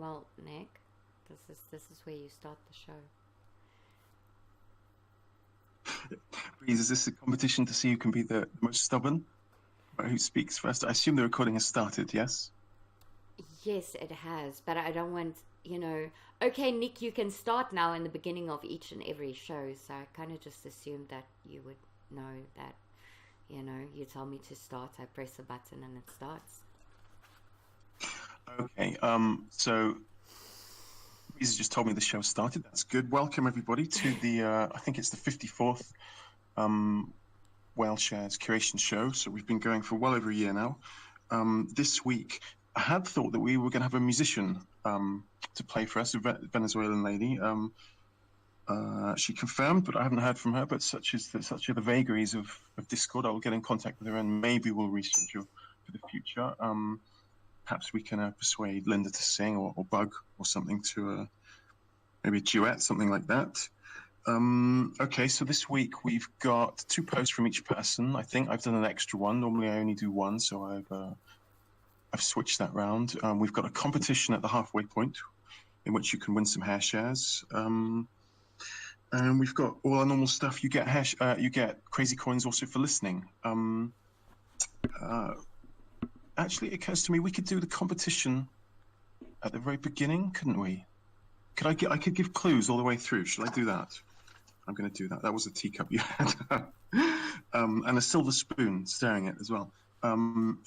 Well, Nick, this is where you start the show. Breeze, is this a competition to see who can be the most stubborn? Or who speaks first? I assume the recording has started, yes? Yes, it has, but I don't want, Okay, Nick, you can start now in the beginning of each and every show, so I kind of just assumed that you would know that, you tell me to start, I press a button and it starts. Okay, so Breeze just told me the show started. That's good. Welcome, everybody, to the, I think it's the 54th Whalshares Curation show. So we've been going for well over a year now. This week, I had thought that we were going to have a musician to play for us, a Venezuelan lady. She confirmed, but I haven't heard from her. But such are the vagaries of Discord. I'll get in contact with her and maybe we'll reschedule for the future. Perhaps we can persuade Linda to sing or Bug or something to maybe a duet, something like that. Okay, so this week we've got 2 posts from each person. I think I've done an extra one. Normally I only do one, so I've switched that round. We've got a competition at the halfway point in which you can win some hair shares. And we've got all our normal stuff. You get crazy coins also for listening. Actually, it occurs to me we could do the competition at the very beginning, couldn't we? I could give clues all the way through. Shall I do that? I'm going to do that. That was a teacup you had. And a silver spoon staring at as well.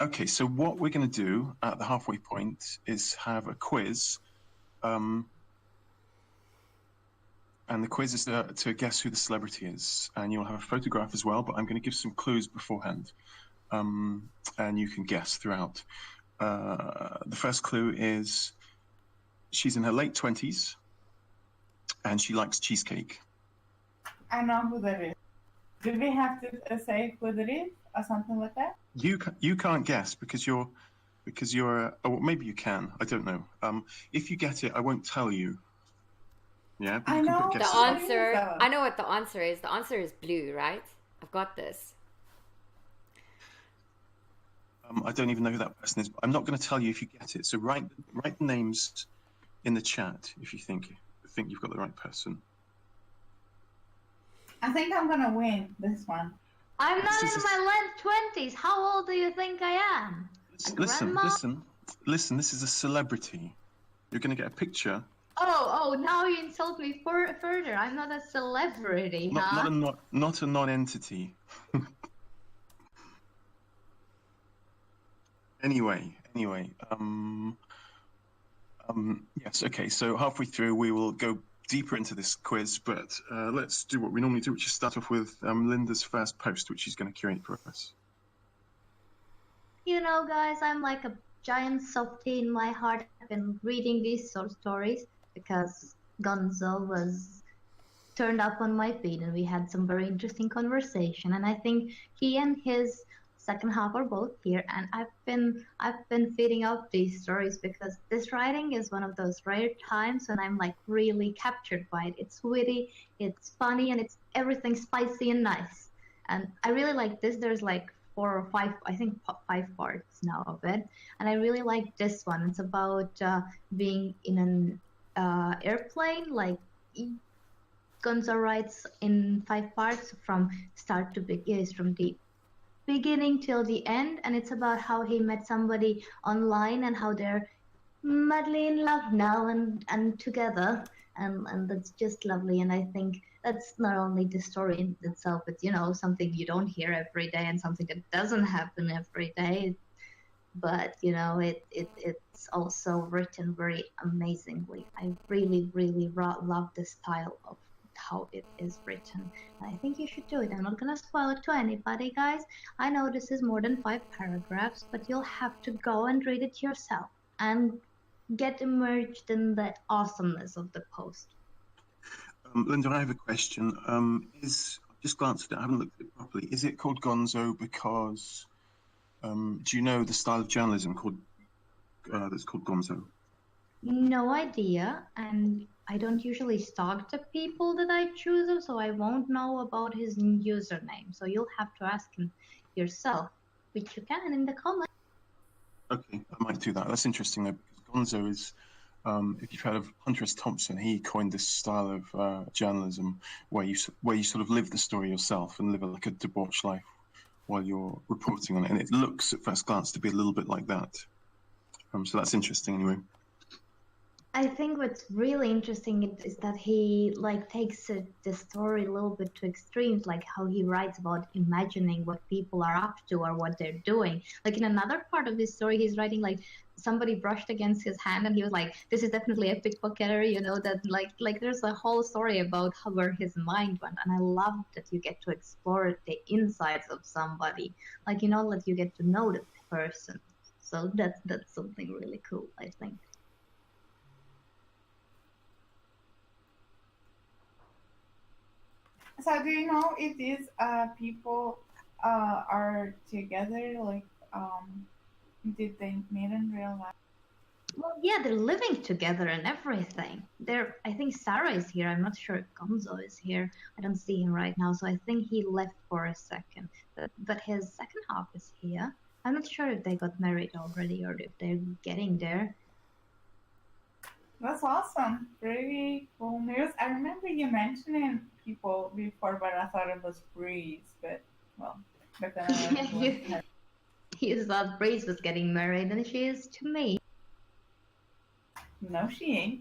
Okay, so what we're going to do at the halfway point is have a quiz. And the quiz is to guess who the celebrity is. And you'll have a photograph as well, but I'm going to give some clues beforehand. And you can guess throughout. The first clue is she's in her late 20s and she likes cheesecake. I know who that is. Do we have to say who that is or something like that? You can't guess because you're well, maybe you can. I don't know. If you get it, I won't tell you. Yeah, I know the answer. I know what the answer is. The answer is blue, right? I've got this. I don't even know who that person is, but I'm not going to tell you if you get it. So write the names in the chat if you think you've got the right person. I think I'm gonna win this one. I'm not in my late 20s. How old do you think I am? Listen. This is a celebrity. You're going to get a picture. Oh! Now you insult me further. I'm not a celebrity, huh? Not a non-entity. Anyway. Yes. Okay. So halfway through, we will go deeper into this quiz, but let's do what we normally do, which is start off with Linda's first post, which she's going to curate for us. You know, guys, I'm like a giant softie in my heart. I've been reading these sort of stories because Gonzo was turned up on my feed and we had some very interesting conversation. And I think he and his second half are both here, and I've been feeding up these stories because this writing is one of those rare times when I'm like really captured by it. It's witty, it's funny, and it's everything spicy and nice. And I really like this. There's like 4 or 5, I think 5 parts now of it, and I really like this one. It's about being in an airplane. Like Gonzo writes in 5 parts from start to begin, from the beginning till the end, and it's about how he met somebody online and how they're madly in love now and together, and that's just lovely. And I think that's not only the story in itself, it's something you don't hear every day and something that doesn't happen every day, but it's also written very amazingly. I really love the style of how it is written. I think you should do it. I'm not gonna spoil it to anybody, guys. I know this is more than 5 paragraphs, but you'll have to go and read it yourself and get immersed in the awesomeness of the post. Linda, I have a question. Just glanced at it, I haven't looked at it properly. Is it called Gonzo because do you know the style of journalism that's called Gonzo? No idea, and I don't usually stalk the people that I choose, so I won't know about his username. So you'll have to ask him yourself, which you can in the comments. Okay, I might do that. That's interesting though, because Gonzo is If you've heard of Hunter S. Thompson, he coined this style of journalism where you sort of live the story yourself and live like a debauched life while you're reporting on it. And it looks at first glance to be a little bit like that. So that's interesting anyway. I think what's really interesting is that he like takes the story a little bit to extremes, like how he writes about imagining what people are up to or what they're doing. Like in another part of this story, he's writing like somebody brushed against his hand, and he was like, "This is definitely a pickpocketer," you know. That like there's a whole story about how where his mind went, and I love that you get to explore the insides of somebody, like you know, that you get to know the person. So that's something really cool, I think. So do you know if these people are together? Like, did they meet in real life? Well, yeah, they're living together and everything. I think Sarah is here. I'm not sure if Gonzo is here. I don't see him right now, so I think he left for a second. But his second half is here. I'm not sure if they got married already or if they're getting there. That's awesome. Pretty cool news. I remember you mentioning people before, but I thought it was Breeze. But well, but then He thought Breeze was getting married, and she is to me. No, she ain't.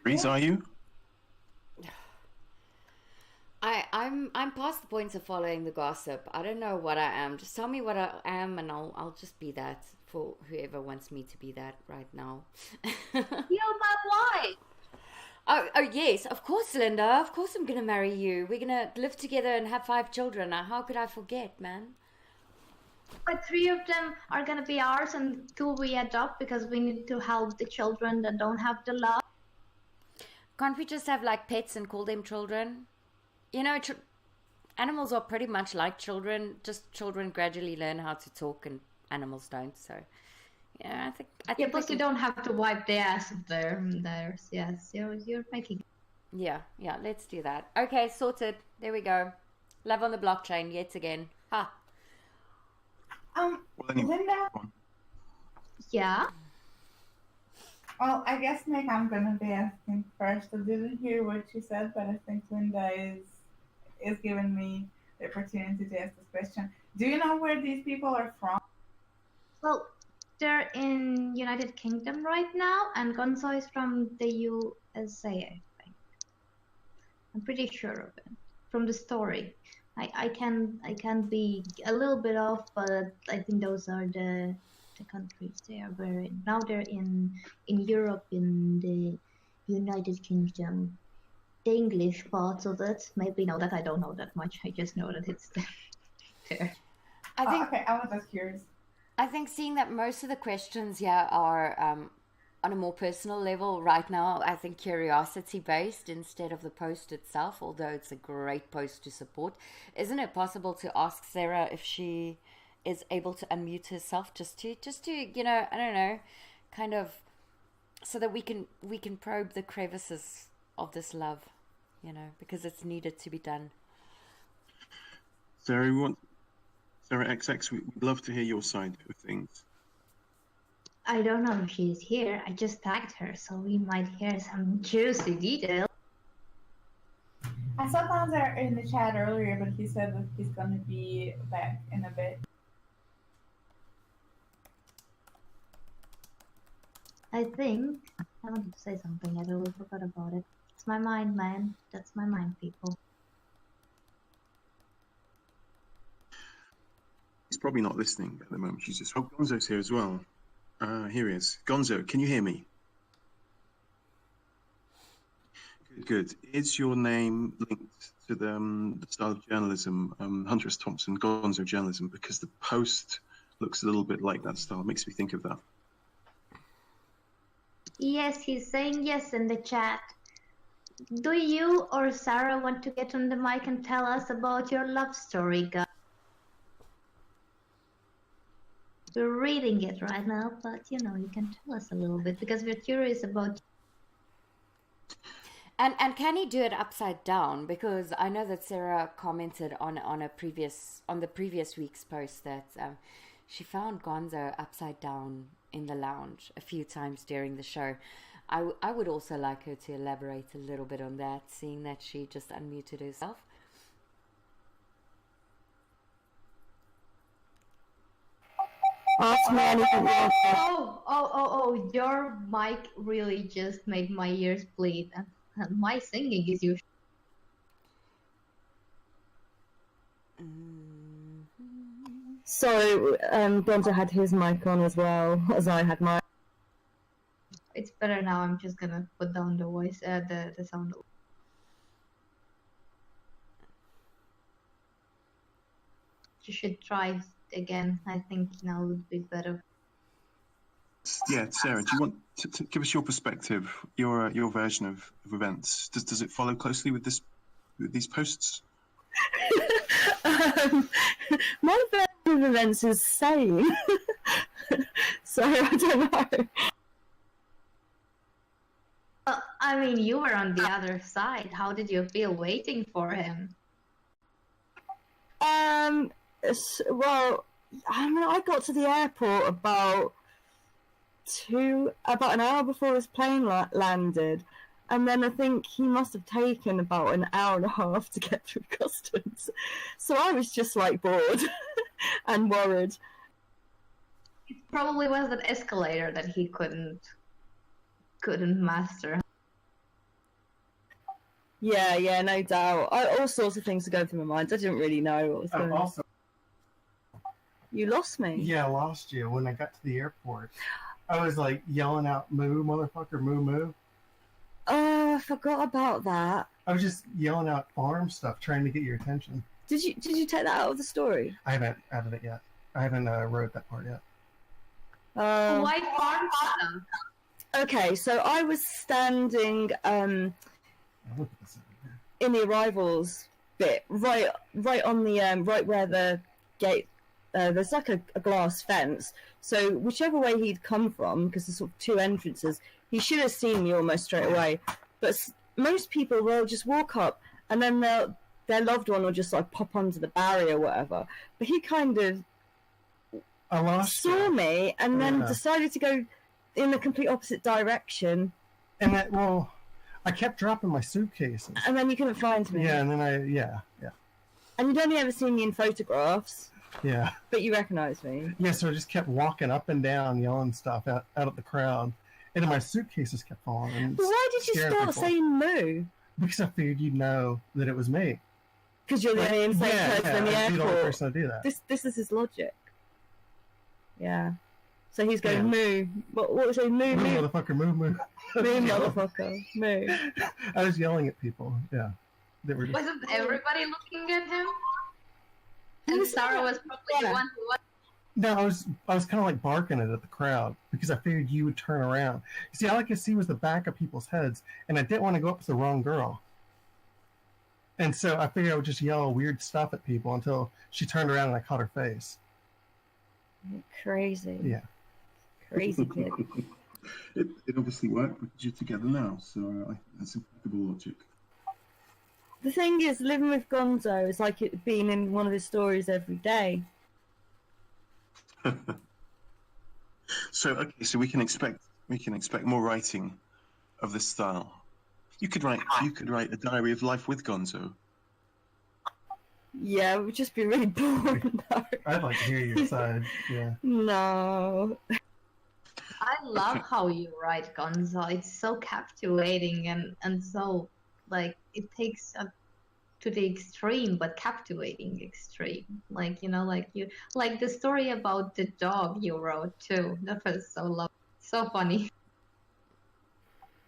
Breeze, are you? I'm past the point of following the gossip. I don't know what I am. Just tell me what I am, and I'll just be that for whoever wants me to be that right now. You're my wife. Oh yes, of course, Linda. Of course, I'm gonna marry you. We're gonna live together and have 5 children. Now, how could I forget, man? But 3 of them are gonna be ours, and 2 we adopt because we need to help the children that don't have the love. Can't we just have like pets and call them children? You know, animals are pretty much like children. Just children gradually learn how to talk, and animals don't. So, yeah, I think. Yeah, plus you don't have to wipe the ass of theirs. Yes, you're making. Yeah, let's do that. Okay, sorted. There we go. Love on the blockchain yet again. Ha. Well, anyway, Linda. Yeah. Well, I guess Nick, I'm gonna be asking first. I didn't hear what you said, but I think Linda is giving me the opportunity to ask this question. Do you know where these people are from? Well, they're in United Kingdom right now, and Gonzo is from the USA, I think. I'm pretty sure of it from the story. I can be a little bit off, but I think those are the countries they are in. Now they're in Europe, in the United Kingdom. The English parts of it, maybe know that I don't know that much. I just know that it's there. I think. Okay, I was just curious. I think seeing that most of the questions here are on a more personal level right now, I think curiosity based instead of the post itself, although it's a great post to support. Isn't it possible to ask Sarah if she is able to unmute herself just to you know, I don't know, kind of so that we can probe the crevices of this love, you know, because it's needed to be done. Sarah XX, we'd love to hear your side of things. I don't know if she's here. I just tagged her, so we might hear some juicy details. I saw Panzer in the chat earlier, but he said that he's gonna be back in a bit. I think I wanted to say something. I totally forgot about it. It's my mind, man. That's my mind, people. He's probably not listening at the moment. She's just. Oh, Gonzo's here as well. Here he is. Gonzo, can you hear me? Good. Is your name linked to the style of journalism, Hunter S. Thompson, Gonzo journalism? Because the post looks a little bit like that style. It makes me think of that. Yes, he's saying yes in the chat. Do you or Sarah want to get on the mic and tell us about your love story, guys? We're reading it right now, but you know, you can tell us a little bit because we're curious about. And can he do it upside down? Because I know that Sarah commented on the previous week's post that she found Gonzo upside down in the lounge a few times during the show. I would also like her to elaborate a little bit on that, seeing that she just unmuted herself. Ask me anything you want to. Oh, your mic really just made my ears bleed. And my singing is usually... So, Gonzo had his mic on as well as I had mine. It's better now. I'm just gonna put down the voice, the sound. You should try again. I think now would be better. Yeah, Sarah, do you want to give us your perspective, your version of events? Does it follow closely with these posts? My version of events is sane. So I don't know. I mean, you were on the other side. How did you feel waiting for him? Well, I mean, I got to the airport about an hour before his plane landed, and then I think he must have taken about an hour and a half to get through customs. So I was just like bored and worried. It probably was that escalator that he couldn't master. Yeah, no doubt. All sorts of things were going through my mind. I didn't really know what was going on. Also, You lost me. yeah, I lost you when I got to the airport. I was like yelling out, "Moo, motherfucker, moo, moo." Oh, I forgot about that. I was just yelling out farm stuff, trying to get your attention. Did you take that out of the story? I haven't added it yet. I haven't wrote that part yet. Why farm stuff? Okay, so I was standing Look at this over here. in the arrivals bit, right on the right where the gate. There's like a glass fence. So whichever way he'd come from, because there's sort of two entrances, he should have seen me almost straight away. But most people will just walk up, and then their loved one will just like pop under the barrier or whatever. But he kind of I lost saw you. me and then Yeah. decided to go in the complete opposite direction, And that, well, I kept dropping my suitcases. and then you couldn't find me. Yeah, and then yeah. And you'd only ever seen me in photographs, Yeah. but you recognised me. Yeah, so I just kept walking up and down, yelling stuff out at the crowd. And then my suitcases kept falling. And But why did you scaring start people. saying moo? Because I figured you'd know that it was me. Because you're the only insane person in the I'd be the only airport. person to do that. This is his logic. Yeah. So he's going Yeah. moo. What was it? Moo, Moo, moo, motherfucker, moo, moo. moo, motherfucker, moo. I was yelling at people, yeah. They were just, Wasn't everybody looking at him? He And was Sarah was probably the yeah. one who was. no, I was kind of like barking it at the crowd because I figured you would turn around. You see, all I could see was the back of people's heads, and I didn't want to go up to the wrong girl. And so I figured I would just yell weird stuff at people until she turned around and I caught her face. Crazy. Yeah. Crazy kid. It obviously worked because you're together now, so I think that's impeccable logic. The thing is, living with Gonzo is like it being in one of his stories every day. So we can expect more writing of this style. You could write a diary of life with Gonzo. Yeah, it would just be really boring though. I'd like to hear your side, yeah. No. I love how you write, Gonzo. It's so captivating and so like it takes to the extreme, but captivating extreme. Like like the story about the dog you wrote too. That was so lovely, so funny.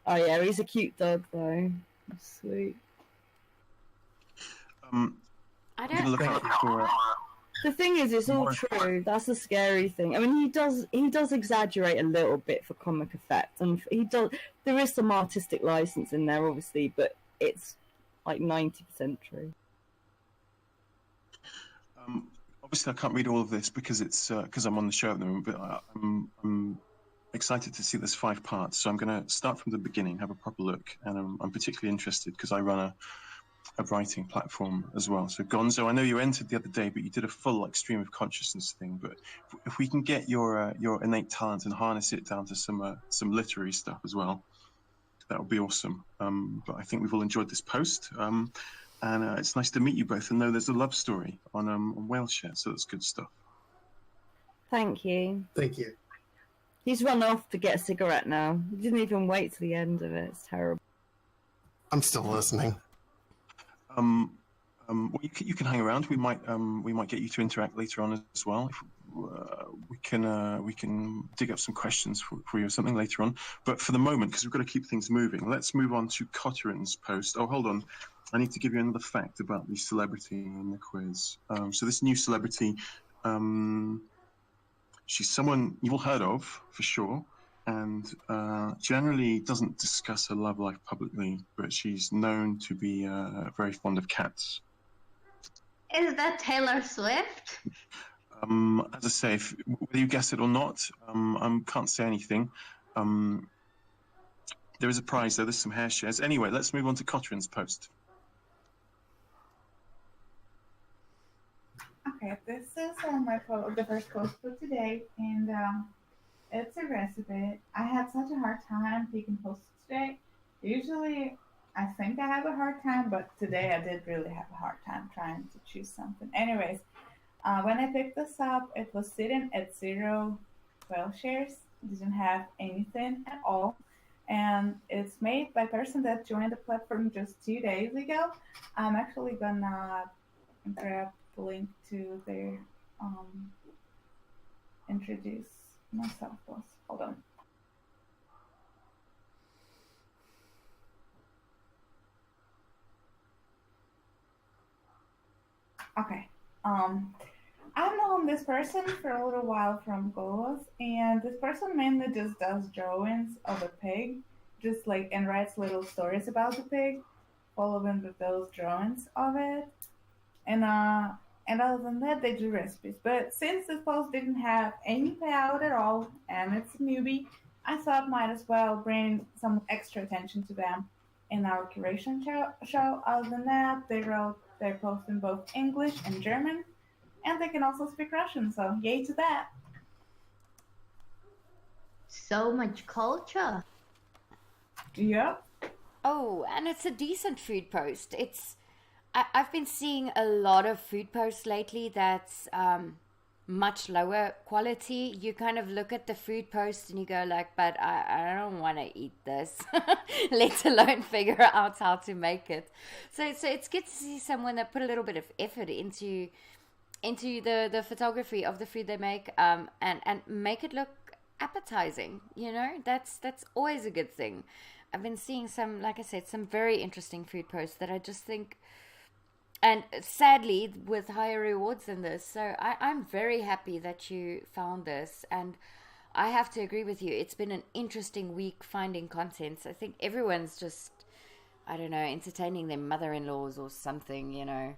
Oh yeah, he's a cute dog though. Sweet. I I'm gonna don't. look out for. The thing is, it's all true. That's the scary thing. I mean, he does exaggerate a little bit for comic effect, and he does. There is some artistic license in there, obviously, but it's like 90% true. Obviously, I can't read all of this because it's because I'm on the show at the moment. But I'm excited to see this 5 parts. So I'm going to start from the beginning, have a proper look, and I'm particularly interested because I run writing platform as well. So Gonzo, I know you entered the other day, but you did a full like stream of consciousness thing. But if we can get your innate talent and harness it down to some literary stuff as well, that would be awesome. But I think we've all enjoyed this post. And it's nice to meet you both and know there's a love story on Whaleshares, so that's good stuff. Thank you. Thank you. He's run off to get a cigarette now. He didn't even wait to the end of it. It's terrible. I'm still listening. Well, you can hang around. We might get you to interact later on as well. We can dig up some questions for you or something later on. But for the moment, because we've got to keep things moving, let's move on to Cotteran's post. Oh, hold on. I need to give you another fact about the celebrity in the quiz. So this new celebrity, she's someone you've all heard of for sure, and generally doesn't discuss her love life publicly, but she's known to be very fond of cats. Is that Taylor Swift? As I say, whether you guess it or not, I can't say anything. There is a prize though. There's some hair shares. Anyway, let's move on to Cotteran's post. Okay, this is the first post for today, and it's a recipe. I had such a hard time picking posts today. Usually, I think I have a hard time, but today I did really have a hard time trying to choose something. Anyways, when I picked this up, it was sitting at 0 Whalshares. Didn't have anything at all. And it's made by a person that joined the platform just 2 days ago. I'm actually gonna grab the link to their introduce myself post. Hold on. Okay. I've known this person for a little while from Golos, and this person mainly just does drawings of a pig, just like, and writes little stories about the pig, following with those drawings of it. And other than that, they do recipes. But since this post didn't have any payout at all, and it's a newbie, I thought might as well bring some extra attention to them in our curation show. Other than that, they wrote their post in both English and German, and they can also speak Russian, so yay to that. So much culture. Yep. Oh, and it's a decent food post. I've been seeing a lot of food posts lately that's much lower quality. You kind of look at the food post and you go like, but I don't want to eat this, let alone figure out how to make it. So it's good to see someone that put a little bit of effort into the photography of the food they make, and make it look appetizing. You know, that's always a good thing. I've been seeing some, like I said, some very interesting food posts that I just think, and sadly with higher rewards than this. So I'm very happy that you found this, and I have to agree with you. It's been an interesting week finding content. I think everyone's just, I don't know, entertaining their mother-in-laws or something, you know,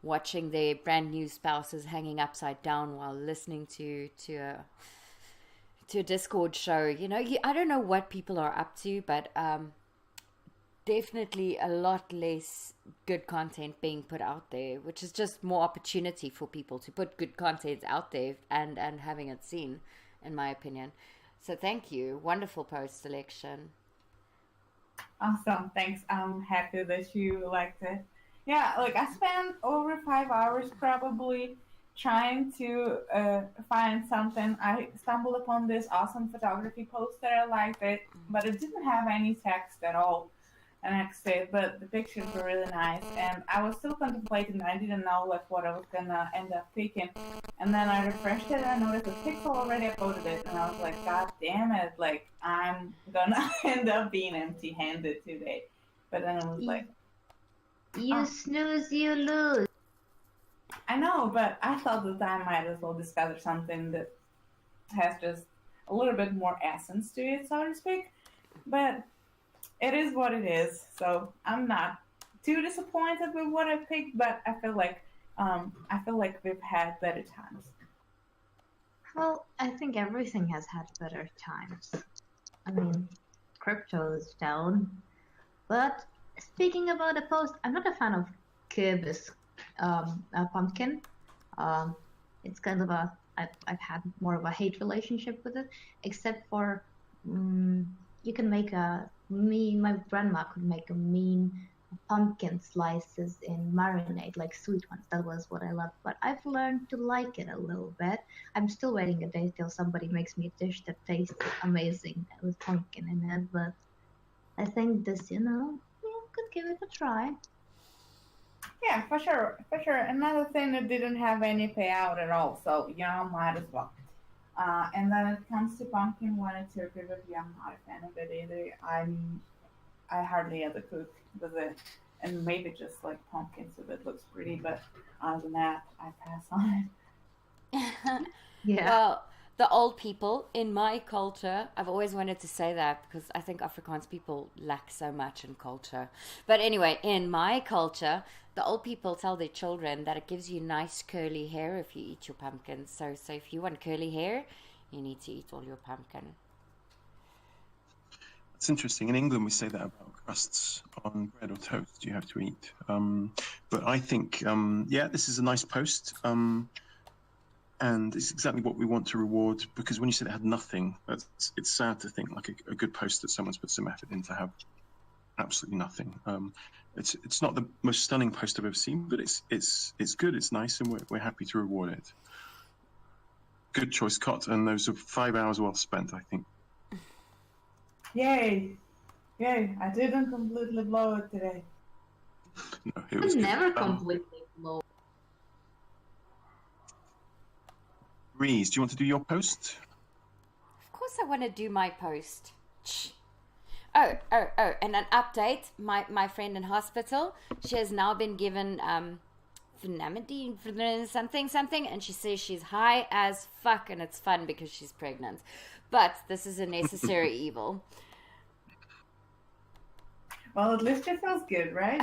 watching their brand new spouses hanging upside down while listening to a Discord show. You know, I don't know what people are up to, but definitely a lot less good content being put out there, which is just more opportunity for people to put good content out there and having it seen, in my opinion. So thank you. Wonderful post selection. Awesome. Thanks. I'm happy that you liked it. Yeah, like I spent over 5 hours probably trying to find something. I stumbled upon this awesome photography post that I liked it, but it didn't have any text at all. And I said, but the pictures were really nice, and I was still contemplating. I didn't know like what I was gonna end up picking, and then I refreshed it and I noticed the Pixel already uploaded it, and I was like, God damn it! Like I'm gonna end up being empty-handed today. But then it was like, you snooze, you lose. I know, but I thought that I might as well discover something that has just a little bit more essence to it, so to speak. But it is what it is, so I'm not too disappointed with what I picked, but I feel like we've had better times. Well, I think everything has had better times. I mean, crypto is down, but speaking about a post, I'm not a fan of Kirby's pumpkin. It's kind of I've had more of a hate relationship with it, except for you can make my grandma could make a mean pumpkin slices in marinade, like sweet ones. That was what I loved, but I've learned to like it a little bit. I'm still waiting a day till somebody makes me a dish that tastes amazing with pumpkin in it, but I think this, could give it a try. Yeah, for sure, for sure. Another thing that didn't have any payout at all, so might as well. And then it comes to pumpkin one to agree with you. I'm not a fan of it either. I hardly ever cook with it, and maybe just like pumpkin so that it looks pretty. But other than that, I pass on it. Yeah. Well, the old people in my culture, I've always wanted to say that because I think Afrikaans people lack so much in culture. But anyway, in my culture, the old people tell their children that it gives you nice curly hair if you eat your pumpkin. So if you want curly hair, you need to eat all your pumpkin. It's interesting. In England, we say that about crusts on bread or toast you have to eat. But I think, this is a nice post. And it's exactly what we want to reward, because when you said it had nothing, it's sad to think like a good post that someone's put some effort in to have absolutely nothing. It's not the most stunning post I've ever seen, but it's good, it's nice, and we're happy to reward it. Good choice, Cot, and those are 5 hours well spent, I think. Yay! I didn't completely blow it today. No, it was good. Never completely blow. Reese, do you want to do your post? Of course I want to do my post. Oh, and an update. My friend in hospital, she has now been given Phenamidine, something, and she says she's high as fuck, and it's fun because she's pregnant. But this is a necessary evil. Well, at least it feels good, right?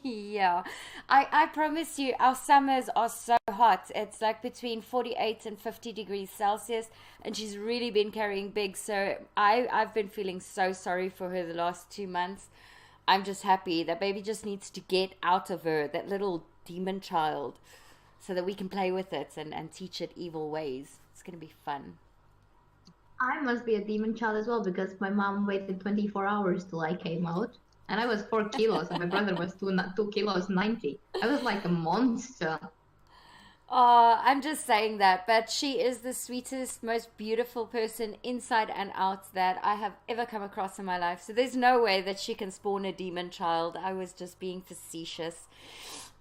Yeah, I promise you, our summers are so hot. It's like between 48 and 50 degrees Celsius, and she's really been carrying big. So I've been feeling so sorry for her the last 2 months. I'm just happy that baby just needs to get out of her, that little demon child, so that we can play with it and teach it evil ways. It's going to be fun. I must be a demon child as well, because my mom waited 24 hours till I came out. And I was 4 kilos, and my brother was 2 kilos 90. I was like a monster. Oh, I'm just saying that, but she is the sweetest, most beautiful person inside and out that I have ever come across in my life. So there's no way that she can spawn a demon child. I was just being facetious.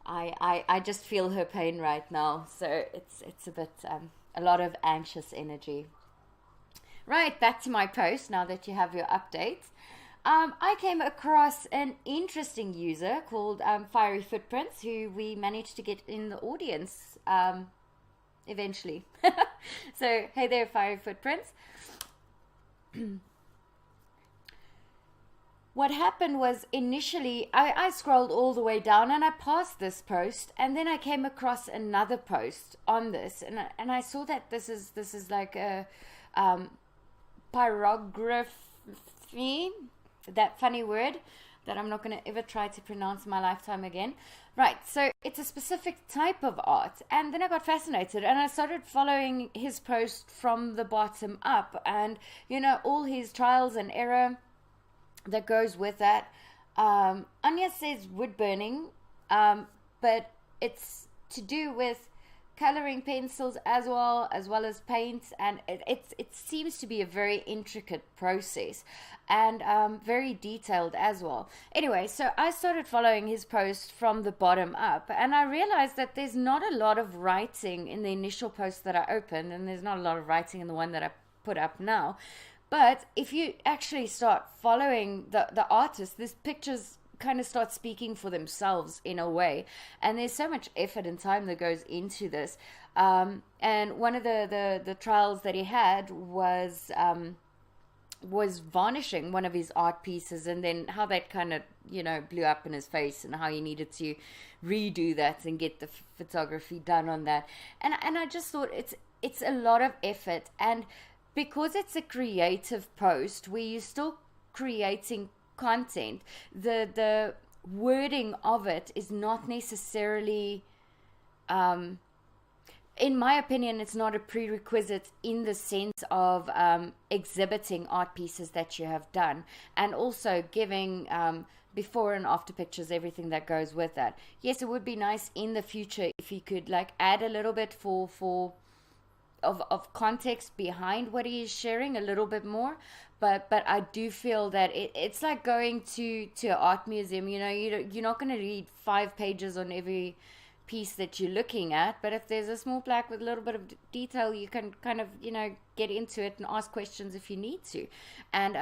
I just feel her pain right now. So it's a bit, a lot of anxious energy. Right, back to my post now that you have your updates. I came across an interesting user called Fiery Footprints, who we managed to get in the audience eventually. So, hey there, Fiery Footprints. What happened was initially I scrolled all the way down and I passed this post, and then I came across another post on this, and I saw that this is like a pyrography. That funny word that I'm not going to ever try to pronounce in my lifetime again. Right, so it's a specific type of art. And then I got fascinated and I started following his post from the bottom up. And, all his trials and error that goes with that. Anya says wood burning, but it's to do with coloring pencils as well as paints, and it seems to be a very intricate process and very detailed as well. Anyway, so I started following his post from the bottom up, and I realized that there's not a lot of writing in the initial post that I opened, and there's not a lot of writing in the one that I put up now. But if you actually start following the artist, these pictures kind of start speaking for themselves in a way, and there's so much effort and time that goes into this. And one of the trials that he had was varnishing one of his art pieces, and then how that kind of blew up in his face, and how he needed to redo that and get the photography done on that. And I just thought it's a lot of effort, and because it's a creative post where you're still creating content, the wording of it is not necessarily, in my opinion, it's not a prerequisite in the sense of exhibiting art pieces that you have done, and also giving before and after pictures, everything that goes with that. Yes, it would be nice in the future if you could like add a little bit of context behind what he is sharing, a little bit more. But I do feel that it's like going to an art museum. You know, you're not going to read 5 pages on every piece that you're looking at, but if there's a small plaque with a little bit of detail, you can kind of, you know, get into it and ask questions if you need to. And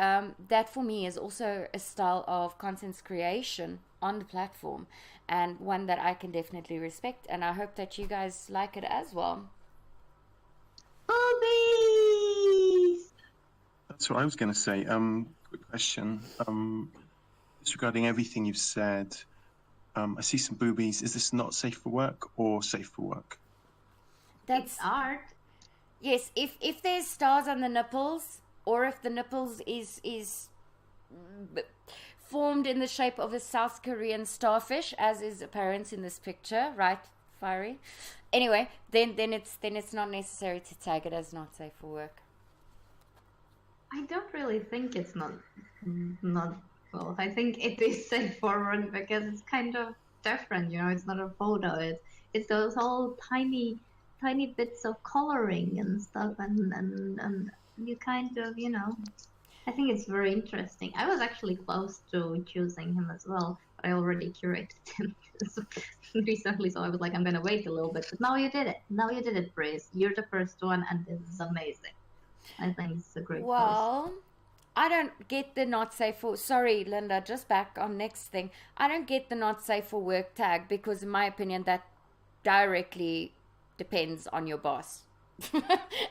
that for me is also a style of content creation on the platform, and one that I can definitely respect, and I hope that you guys like it as well. Boobies! That's what I was going to say. Quick question. Disregarding everything you've said, I see some boobies. Is this not safe for work or safe for work? That's art. Yes, if there's stars on the nipples, or if the nipples is formed in the shape of a South Korean starfish, as is apparent in this picture, right, Fiery? Anyway, then it's not necessary to tag it as not safe for work. I don't really think it's not well. I think it is safe for work because it's kind of different. You know, it's not a photo. It's those whole tiny bits of coloring and stuff, and you kind of, you know. I think it's very interesting. I was actually close to choosing him as well, but I already curated him recently, so I was like, I'm gonna wait a little bit. But now you did it. Now you did it, Breeze. You're the first one, and this is amazing. I think it's a great post. I don't get the not safe for... Sorry, Linda, just back on next thing. I don't get the not safe for work tag because, in my opinion, that directly depends on your boss.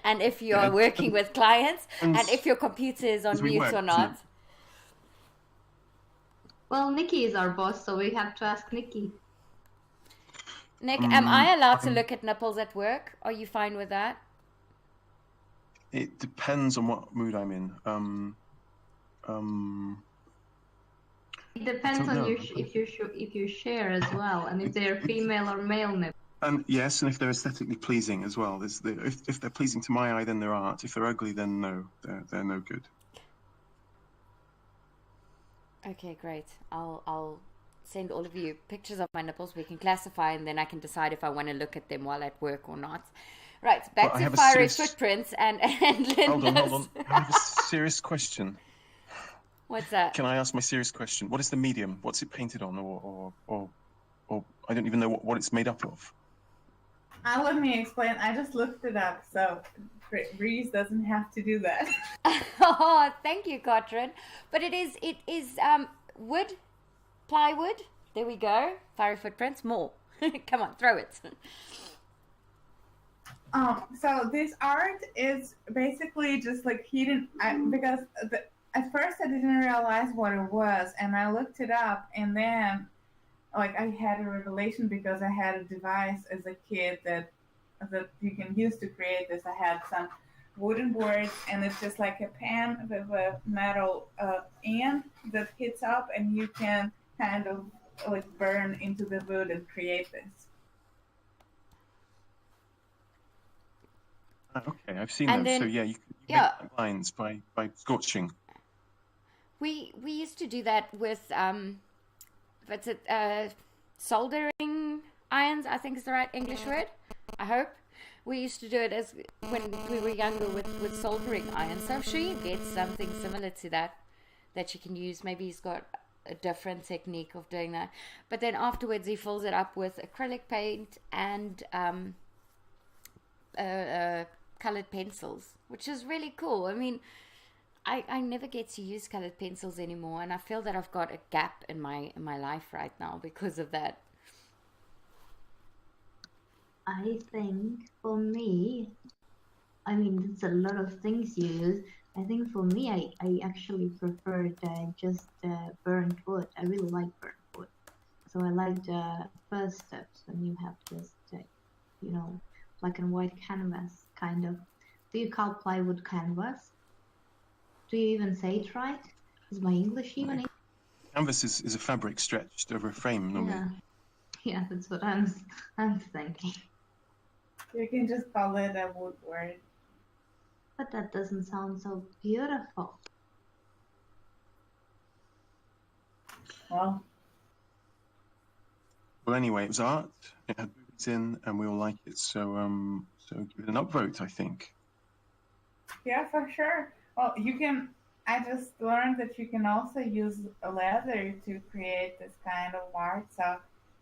And if you're working with clients, and if your computer is on mute or not. Well, Nikki is our boss, so we have to ask Nikki. Nick, am I allowed to look at nipples at work? Are you fine with that? It depends on what mood I'm in. It depends on if you share as well, and if they're female or male nipples. Yes, and if they're aesthetically pleasing as well. If they're pleasing to my eye, then they're art. If they're ugly, then no, they're no good. Okay, great. I'll send all of you pictures of my nipples. We can classify, and then I can decide if I want to look at them while at work or not. Right, back to Fiery Footprints and Linda's. Hold on. I have a serious question. What's that? Can I ask my serious question? What is the medium? What's it painted on, or I don't even know what it's made up of. Let me explain. I just looked it up, so Breeze doesn't have to do that. Oh, thank you, Katrin. But it is wood, plywood. There we go. Fiery Footprints. More. Come on, throw it. So this art is basically just like hidden, because at first I didn't realize what it was, and I looked it up, and then like I had a revelation because I had a device as a kid that you can use to create this. I had some wooden boards, and it's just like a pan with a metal end that hits up, and you can kind of like burn into the wood and create this. Okay, I've seen them. So yeah, you can make lines by scorching. We used to do that with what's it, soldering irons, I think is the right English word. I hope. We used to do it as when we were younger with soldering irons. So I'm sure you get something similar to that you can use. Maybe he's got a different technique of doing that. But then afterwards he fills it up with acrylic paint and colored pencils, which is really cool. I mean, I never get to use colored pencils anymore, and I feel that I've got a gap in my life right now because of that. I think for me, I mean, it's a lot of things you use. I think for me, I actually preferred just burnt wood. I really like burnt wood. So I like the first steps when you have just, black and white canvas, kind of. Do you call plywood canvas? Do you even say it right? Is my English even? Canvas is a fabric stretched over a frame normally. Yeah, that's what I'm thinking. You can just call it a woodwork. But that doesn't sound so beautiful. Well, Anyway, it was art. It had movies in, and we all like it. So give it an upvote, I think. yeah, for sure. Well, you can. I just learned that you can also use a leather to create this kind of art. So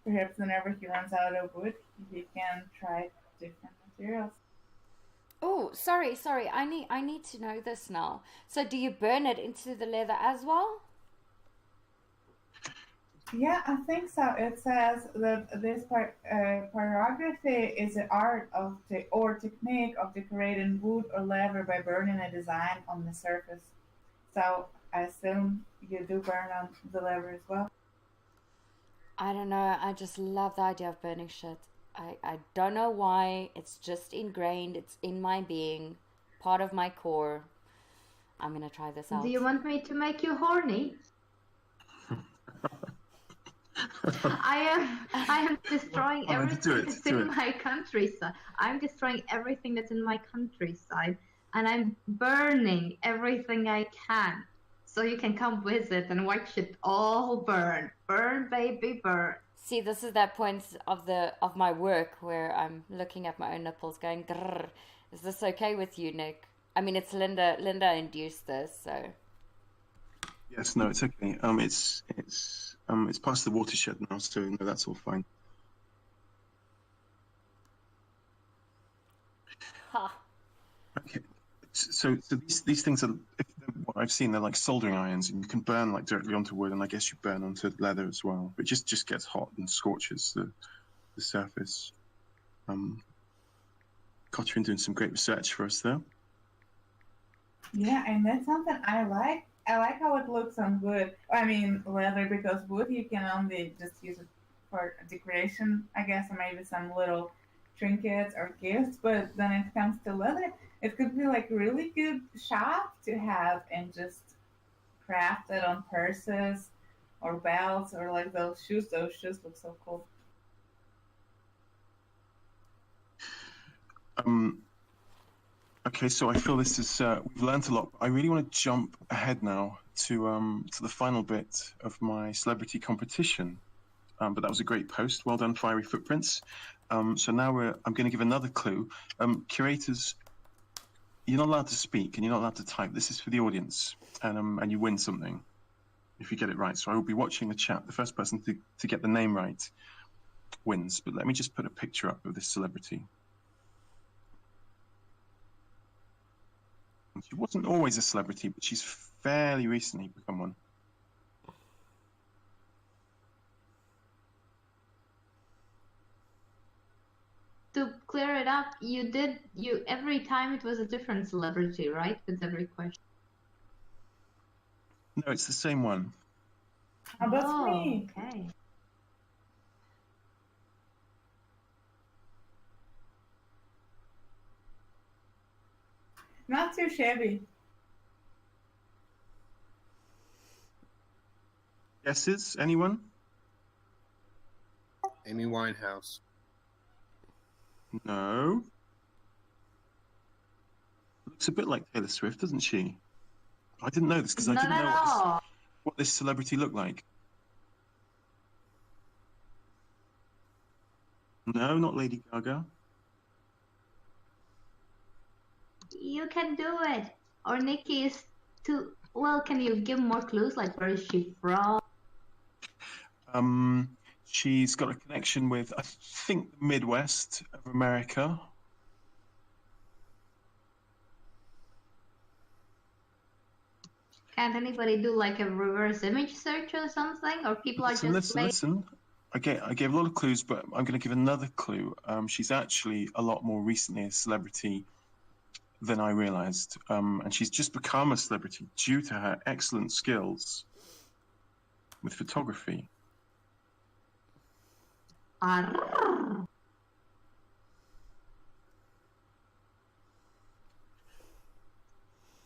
perhaps whenever he runs out of wood, he can try different materials. Oh, sorry. I need to know this now. So do you burn it into the leather as well? Yeah, I think so. It says that this pyrography is the art of or technique of decorating wood or leather by burning a design on the surface. So I assume you do burn on the leather as well. I don't know. I just love the idea of burning shit. I don't know why. It's just ingrained. It's in my being, part of my core. I'm gonna try this out. Do you want me to make you horny? I am destroying everything that's in my countryside. I'm destroying everything that's in my countryside, and I'm burning everything I can. So you can come visit and watch it all burn. Burn, baby, burn. See, this is that point of my work where I'm looking at my own nipples, going, grrr. Is this okay with you, Nick? I mean, it's Linda. Linda induced this, so. Yes, no, it's okay. It's past the watershed now, so no, that's all fine. Ha. Okay, so these things are, what I've seen, they're like soldering irons, and you can burn like directly onto wood, and I guess you burn onto leather as well. But it just gets hot and scorches the surface. Cotrin doing some great research for us there. Yeah, and that's something I like. I like how it looks on wood. I mean, leather, because wood you can only just use it for decoration, I guess, or maybe some little trinkets or gifts. But when it comes to leather, it could be like really good shop to have and just craft it on purses or belts or like those shoes. Those shoes look so cool. Okay, so I feel this is we've learned a lot. I really want to jump ahead now to the final bit of my celebrity competition. But that was a great post. Well done, Fiery Footprints. So now I'm going to give another clue. Curators, you're not allowed to speak and you're not allowed to type. This is for the audience, and you win something if you get it right. So I will be watching the chat. The first person to get the name right wins. But let me just put a picture up of this celebrity. She wasn't always a celebrity, but she's fairly recently become one. To clear it up, you every time it was a different celebrity, right? With every question. No, it's the same one. Oh, that's me. Okay. Not too shabby. Guesses? Anyone? Amy Winehouse. No. Looks a bit like Taylor Swift, doesn't she? I didn't know this because I didn't know what this celebrity looked like. No, not Lady Gaga. You can do it. Or Nikki is too. Well, can you give more clues? Like, where is she from? She's got a connection with, I think, the Midwest of America. Can't anybody do like a reverse image search or something? Or people are just Listen. I gave a lot of clues, but I'm going to give another clue. She's actually a lot more recently a celebrity than I realized. And she's just become a celebrity due to her excellent skills with photography.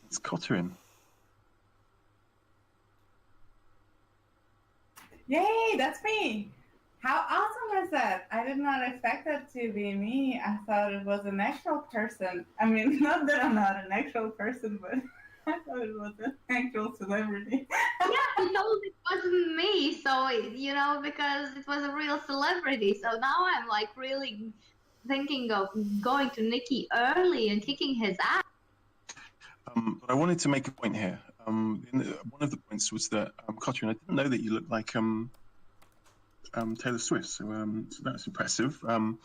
It's Cotrin. Yay, that's me! How awesome is that? I did not expect that to be me. I thought it was an actual person. I mean, not that I'm not an actual person, but I thought it was an actual celebrity. Yeah, because it wasn't me, so because it was a real celebrity. So now I'm like really thinking of going to Nicky early and kicking his ass. But I wanted to make a point here. One of the points was that, Cotrin, I didn't know that you looked like Taylor Swift, so that's impressive. And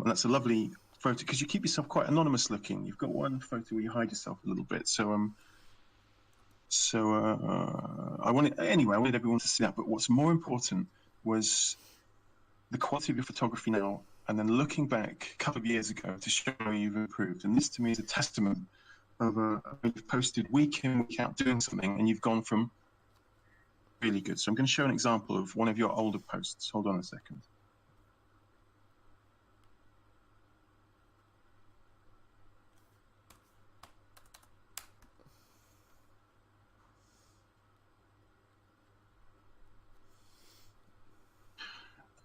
that's a lovely photo because you keep yourself quite anonymous looking. You've got one photo where you hide yourself a little bit. I wanted everyone to see that. But what's more important was the quality of your photography now, and then looking back a couple of years ago to show you've improved. And this to me is a testament of you've posted week in, week out doing something, and you've gone from really good. So I'm going to show an example of one of your older posts. Hold on a second.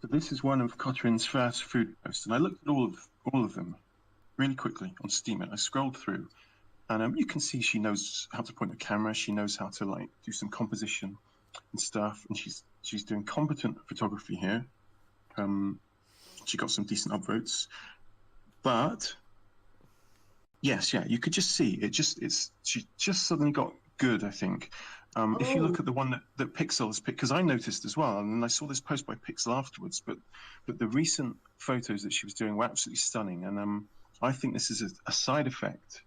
So this is one of Cotrin's first food posts, and I looked at all of them really quickly on Steam. I scrolled through, and you can see she knows how to point the camera. She knows how to like do some composition and stuff, and she's doing competent photography here. She got some decent upvotes, but yes, yeah, you could just see she just suddenly got good, I think. If you look at the one that Pixel has picked, because I noticed as well, and I saw this post by Pixel afterwards, but the recent photos that she was doing were absolutely stunning, and I think this is a side effect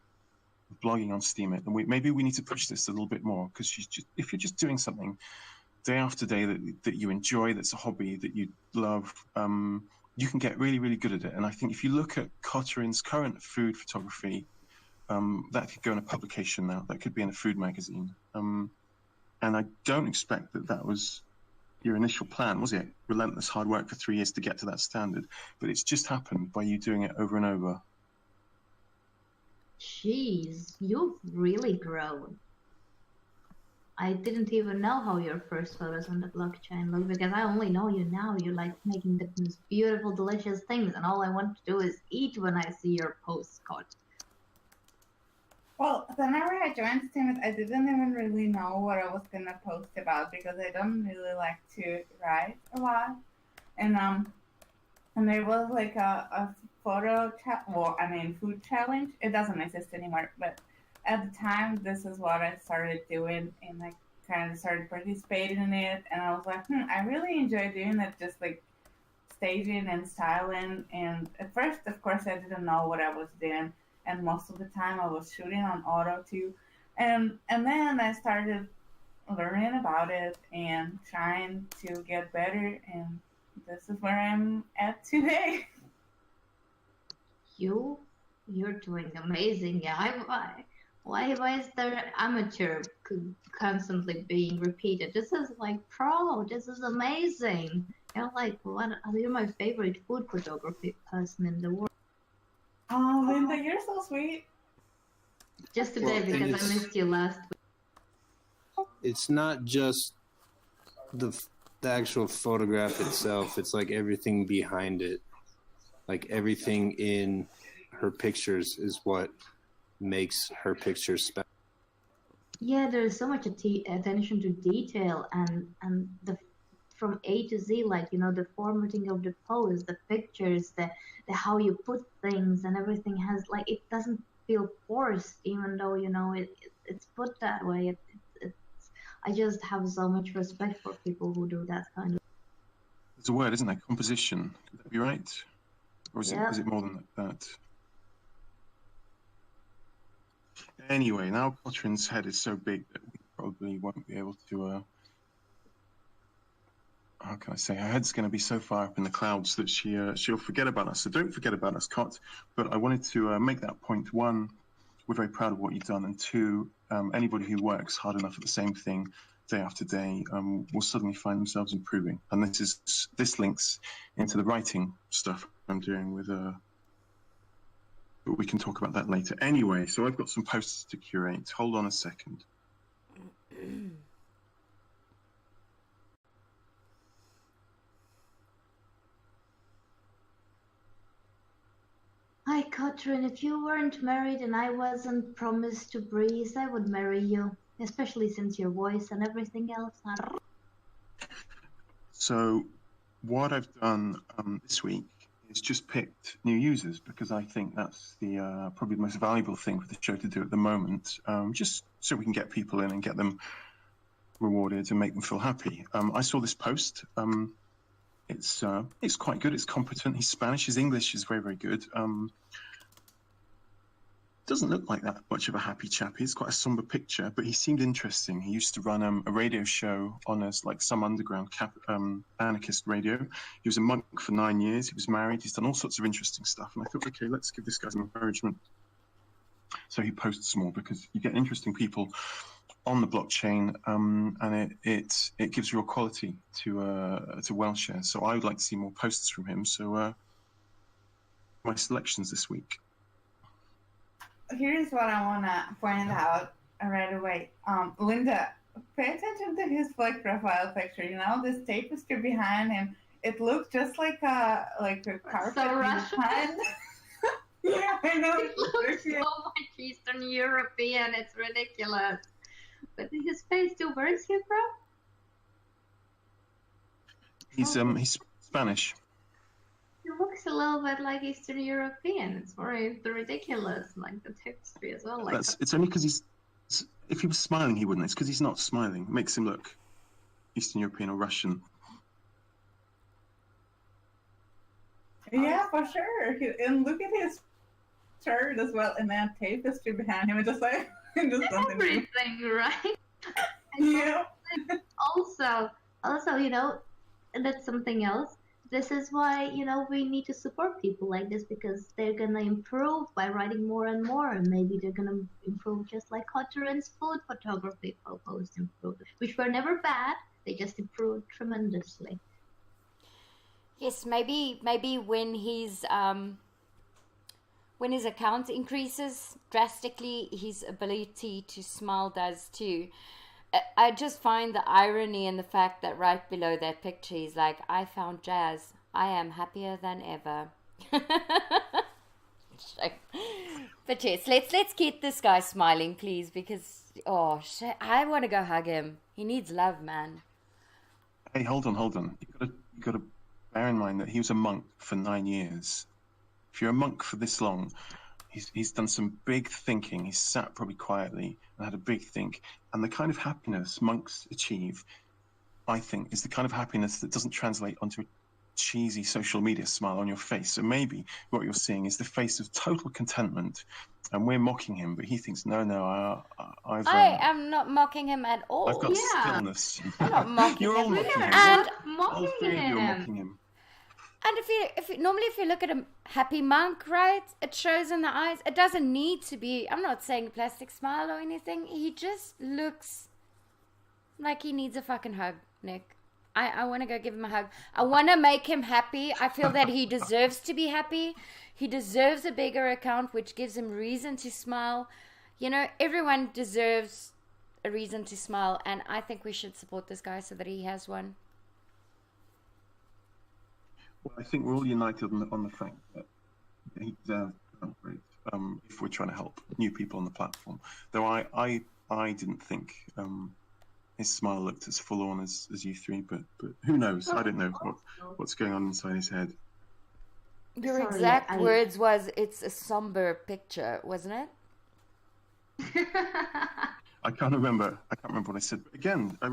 of blogging on Steemit, and maybe we need to push this a little bit more, because if you're just doing something day after day that you enjoy, that's a hobby that you love, you can get really, really good at it. And I think if you look at Cotrin's current food photography, that could go in a publication now. That could be in a food magazine. And I don't expect that was your initial plan, was it? Relentless hard work for 3 years to get to that standard. But it's just happened by you doing it over and over. Jeez, you've really grown. I didn't even know how your first photos on the blockchain look, because I only know you now. You're like making the most beautiful, delicious things, and all I want to do is eat when I see your posts, Scott. Well, whenever I joined Steemit, I didn't even really know what I was gonna post about, because I don't really like to write a lot. And there was like a food challenge. It doesn't exist anymore, but at the time, this is what I started doing, and I kind of started participating in it. And I was like, I really enjoy doing it, just like staging and styling. And at first, of course, I didn't know what I was doing, and most of the time I was shooting on auto too. And then I started learning about it and trying to get better, and this is where I'm at today. You're doing amazing. Yeah, why is there amateur constantly being repeated? This is like pro. This is amazing. You're my favorite food photography person in the world. Oh, Linda, you're so sweet. Just today, because I missed you last week. It's not just the actual photograph itself. It's like everything behind it. Like everything in her pictures is what makes her pictures special. Yeah, there's so much attention to detail, and the from A to Z, like the formatting of the pose, the pictures, the how you put things, and everything has like, it doesn't feel forced, even though it's put that way. I just have so much respect for people who do that kind of. There's a word, isn't there? Composition. Could that be right? Or is it more than that? Anyway, now Cotrin's head is so big that we probably won't be able to. How can I say? Her head's going to be so far up in the clouds that she'll forget about us. So don't forget about us, Cot. But I wanted to make that point. One, we're very proud of what you've done, and two, anybody who works hard enough at the same thing day after day will suddenly find themselves improving. And this links into the writing stuff I'm doing with but we can talk about that later. Anyway, so I've got some posts to curate. Hold on a second. Like, Katrin, if you weren't married and I wasn't promised to Breeze, I would marry you. Especially since your voice and everything else. So what I've done this week is just picked new users because I think that's the probably the most valuable thing for the show to do at the moment, just so we can get people in and get them rewarded and make them feel happy. I saw this post. It's quite good. It's competent. He's Spanish. His English is very, very good. Doesn't look like that much of a happy chap. He's quite a somber picture, but he seemed interesting. He used to run a radio show on like some underground anarchist radio. He was a monk for 9 years. He was married. He's done all sorts of interesting stuff. And I thought, okay, let's give this guy some encouragement. So he posts more because you get interesting people on the blockchain, and it gives real quality to Whalshares. So I would like to see more posts from him. So my selections this week. Here's what I want to point out right away. Linda, pay attention to his profile picture. You know, this tapestry behind him. It looks just like a carpet behind. Yeah, I know. It looks so much Eastern European. It's ridiculous. But his face too. Where is he from? He's Spanish. He looks a little bit like Eastern European. It's very ridiculous, like the texture as well. Like It's only because if he was smiling, he wouldn't. It's because he's not smiling. It makes him look Eastern European or Russian. Yeah, for sure. And look at his shirt as well, and that tapestry behind him. It's just like everything, right? Yeah. Also, you know, that's something else. This is why, you know, we need to support people like this because they're gonna improve by writing more and more, and maybe they're gonna improve just like Hotter's food photography posts improved, which were never bad. They just improved tremendously. Yes, maybe when his account increases drastically, his ability to smile does too. I just find the irony in the fact that right below that picture he's like, I found jazz. I am happier than ever. But yes, let's keep this guy smiling, please, because I want to go hug him. He needs love, man. Hey, hold on. You got to bear in mind that he was a monk for 9 years. If you're a monk for this long, he's done some big thinking. He's sat probably quietly and had a big think. And the kind of happiness monks achieve, I think, is the kind of happiness that doesn't translate onto a cheesy social media smile on your face. So maybe what you're seeing is the face of total contentment, and we're mocking him, but he thinks, no, I am not mocking him at all. I've got stillness. I'm not mocking You're all him. mocking him. And All three of you are mocking him. And if you look at a happy monk, right, it shows in the eyes. It doesn't need to be, I'm not saying a plastic smile or anything. He just looks like he needs a fucking hug, Nick. I want to go give him a hug. I want to make him happy. I feel that he deserves to be happy. He deserves a bigger account, which gives him reason to smile. You know, everyone deserves a reason to smile, and I think we should support this guy so that he has one. Well, I think we're all united on the fact that he deserves an upgrade if we're trying to help new people on the platform. Though I didn't think his smile looked as full-on as you three, but who knows? I don't know what's going on inside his head. Your exact words was, it's a somber picture, wasn't it? I can't remember what I said. But again, I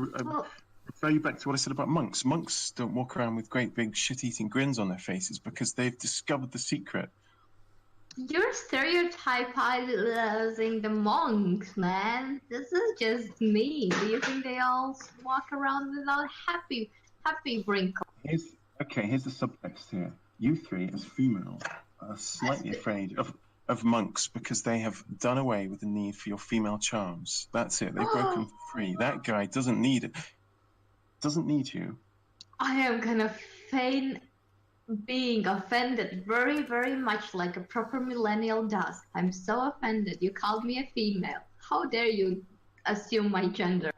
refer you back to what I said about monks. Monks don't walk around with great big shit-eating grins on their faces because they've discovered the secret. You're stereotypizing the monks, man. This is just me. Do you think they all walk around without happy wrinkles? Here's the subtext here. You three, as female, are slightly afraid of monks because they have done away with the need for your female charms. That's it. They've broken free. That guy doesn't need it. Doesn't need you. I am gonna feign being offended very, very much like a proper millennial does. I'm so offended. You called me a female. How dare you assume my gender?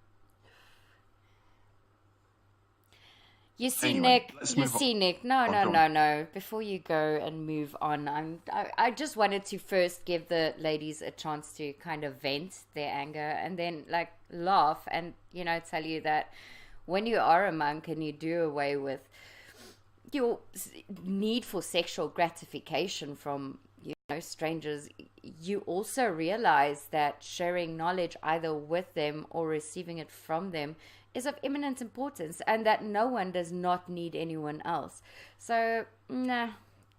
You see, Anyway, Nick. let's You move on. see, Nick. No, Oh, no, go no, on. no. Before you go and move on, I just wanted to first give the ladies a chance to kind of vent their anger and then like laugh and tell you that when you are a monk and you do away with your need for sexual gratification from strangers, you also realize that sharing knowledge either with them or receiving it from them is of eminent importance, and that no one does not need anyone else. So, nah,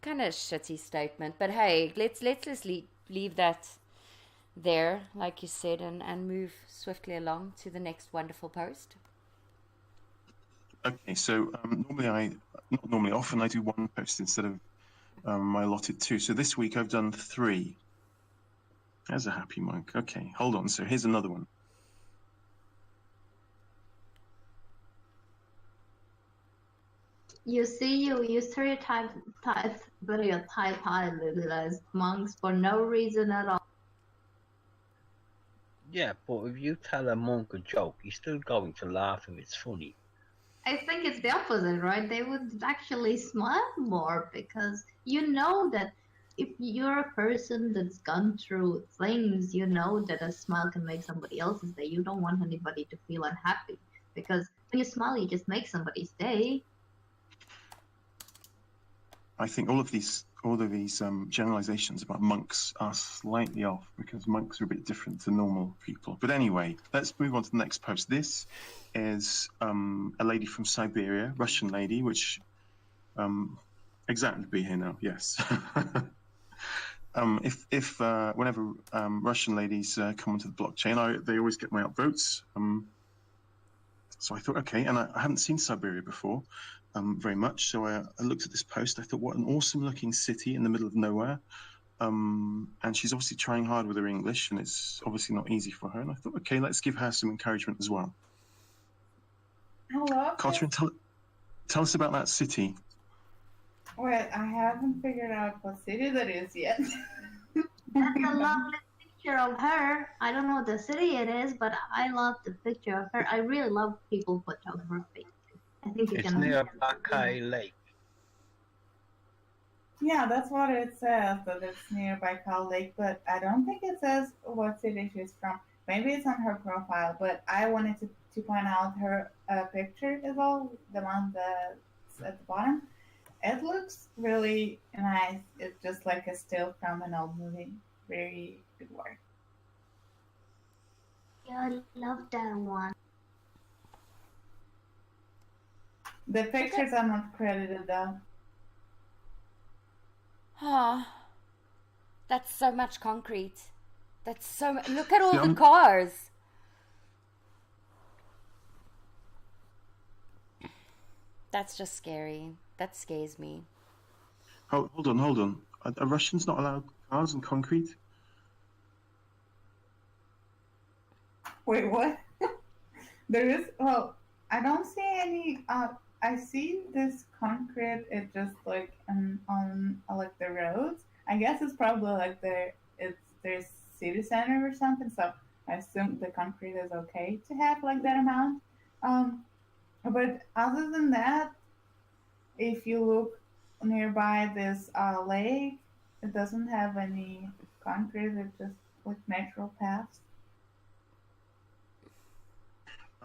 kind of shitty statement. But hey, let's just leave that there, like you said, and move swiftly along to the next wonderful post. Okay, so often I do one post instead of my allotted two. So this week I've done 3. There's a happy monk. Okay, hold on. So here's another one. You see, you stereotype monks for no reason at all. Yeah, but if you tell a monk a joke, he's still going to laugh if it's funny. I think it's the opposite, right? They would actually smile more because you know that if you're a person that's gone through things, you know that a smile can make somebody else's day. You don't want anybody to feel unhappy because when you smile, you just make somebody's day. I think all of these generalizations about monks are slightly off because monks are a bit different to normal people. But anyway, let's move on to the next post. This is a lady from Siberia, Russian lady, which exactly be here now. Yes. If whenever Russian ladies come onto the blockchain, they always get my upvotes. So I thought, okay, and I hadn't seen Siberia before. Very much. So I looked at this post. I thought, what an awesome looking city in the middle of nowhere. And she's obviously trying hard with her English, and it's obviously not easy for her. And I thought, okay, let's give her some encouragement as well. Hello. Katrin, tell us about that city. Well, I haven't figured out what city that is yet. That's a lovely picture of her. I don't know what the city it is, but I love the picture of her. I really love people photography. I think you It's can. near Bakai Lake. Yeah, that's what it says, that it's near Baikal Lake, but I don't think it says what city she's from. Maybe it's on her profile, but I wanted to point out her picture as well, the one that's at the bottom. It looks really nice. It's just like a still from an old movie. Very good work. Yeah, I love that one. The pictures are not credited though. Ah, that's so much concrete. That's so much. Look at all the cars. That's just scary. That scares me. Hold on. Are Russians not allowed cars and concrete? Wait, what? There is, well, I don't see any, I see this concrete, it just like on like the roads. I guess it's probably like there's city center or something, so I assume the concrete is okay to have like that amount. But other than that, if you look nearby this lake, it doesn't have any concrete, it's just like natural paths.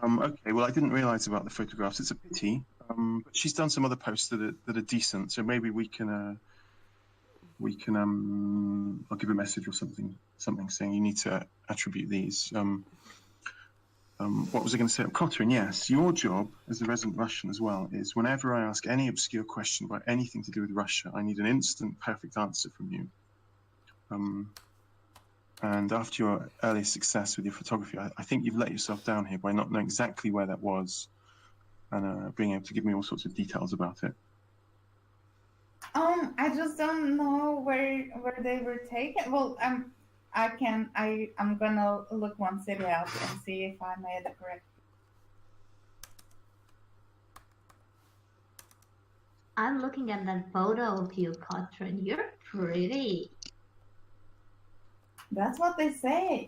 Okay, well, I didn't realize about the photographs. It's a pity. But she's done some other posts that are decent, so maybe we can I'll give a message or something saying you need to attribute these. What was I going to say? Katrin, yes, your job as a resident Russian as well is whenever I ask any obscure question about anything to do with Russia, I need an instant perfect answer from you. And after your earlier success with your photography, I think you've let yourself down here by not knowing exactly where that was and being able to give me all sorts of details about it. I just don't know where they were taken. Well, I'm gonna look one city out and see if I made it correct. I'm looking at that photo of you, Katrin. You're pretty. That's what they say.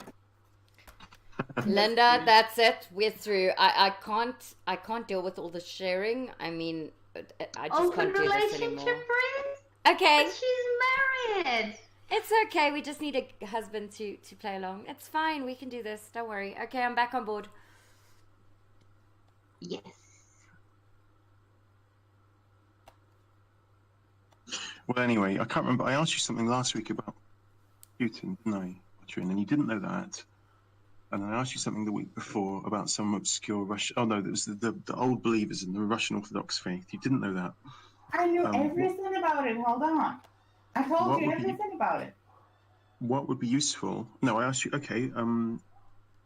Linda, that's it. We're through. I can't deal with all the sharing. I mean, I just Open can't do this relationship, anymore. Prince? Okay. But she's married. It's okay. We just need a husband to play along. It's fine. We can do this. Don't worry. Okay, I'm back on board. Yes. Well, anyway, I can't remember. I asked you something last week about Putin, didn't I, Katrin? And you didn't know that. And I asked you something the week before about some obscure Russian. Oh no, it was the old believers in the Russian Orthodox faith. You didn't know that. I knew everything about it. Hold on. I told you everything about it. What would be useful? No, I asked you. Okay,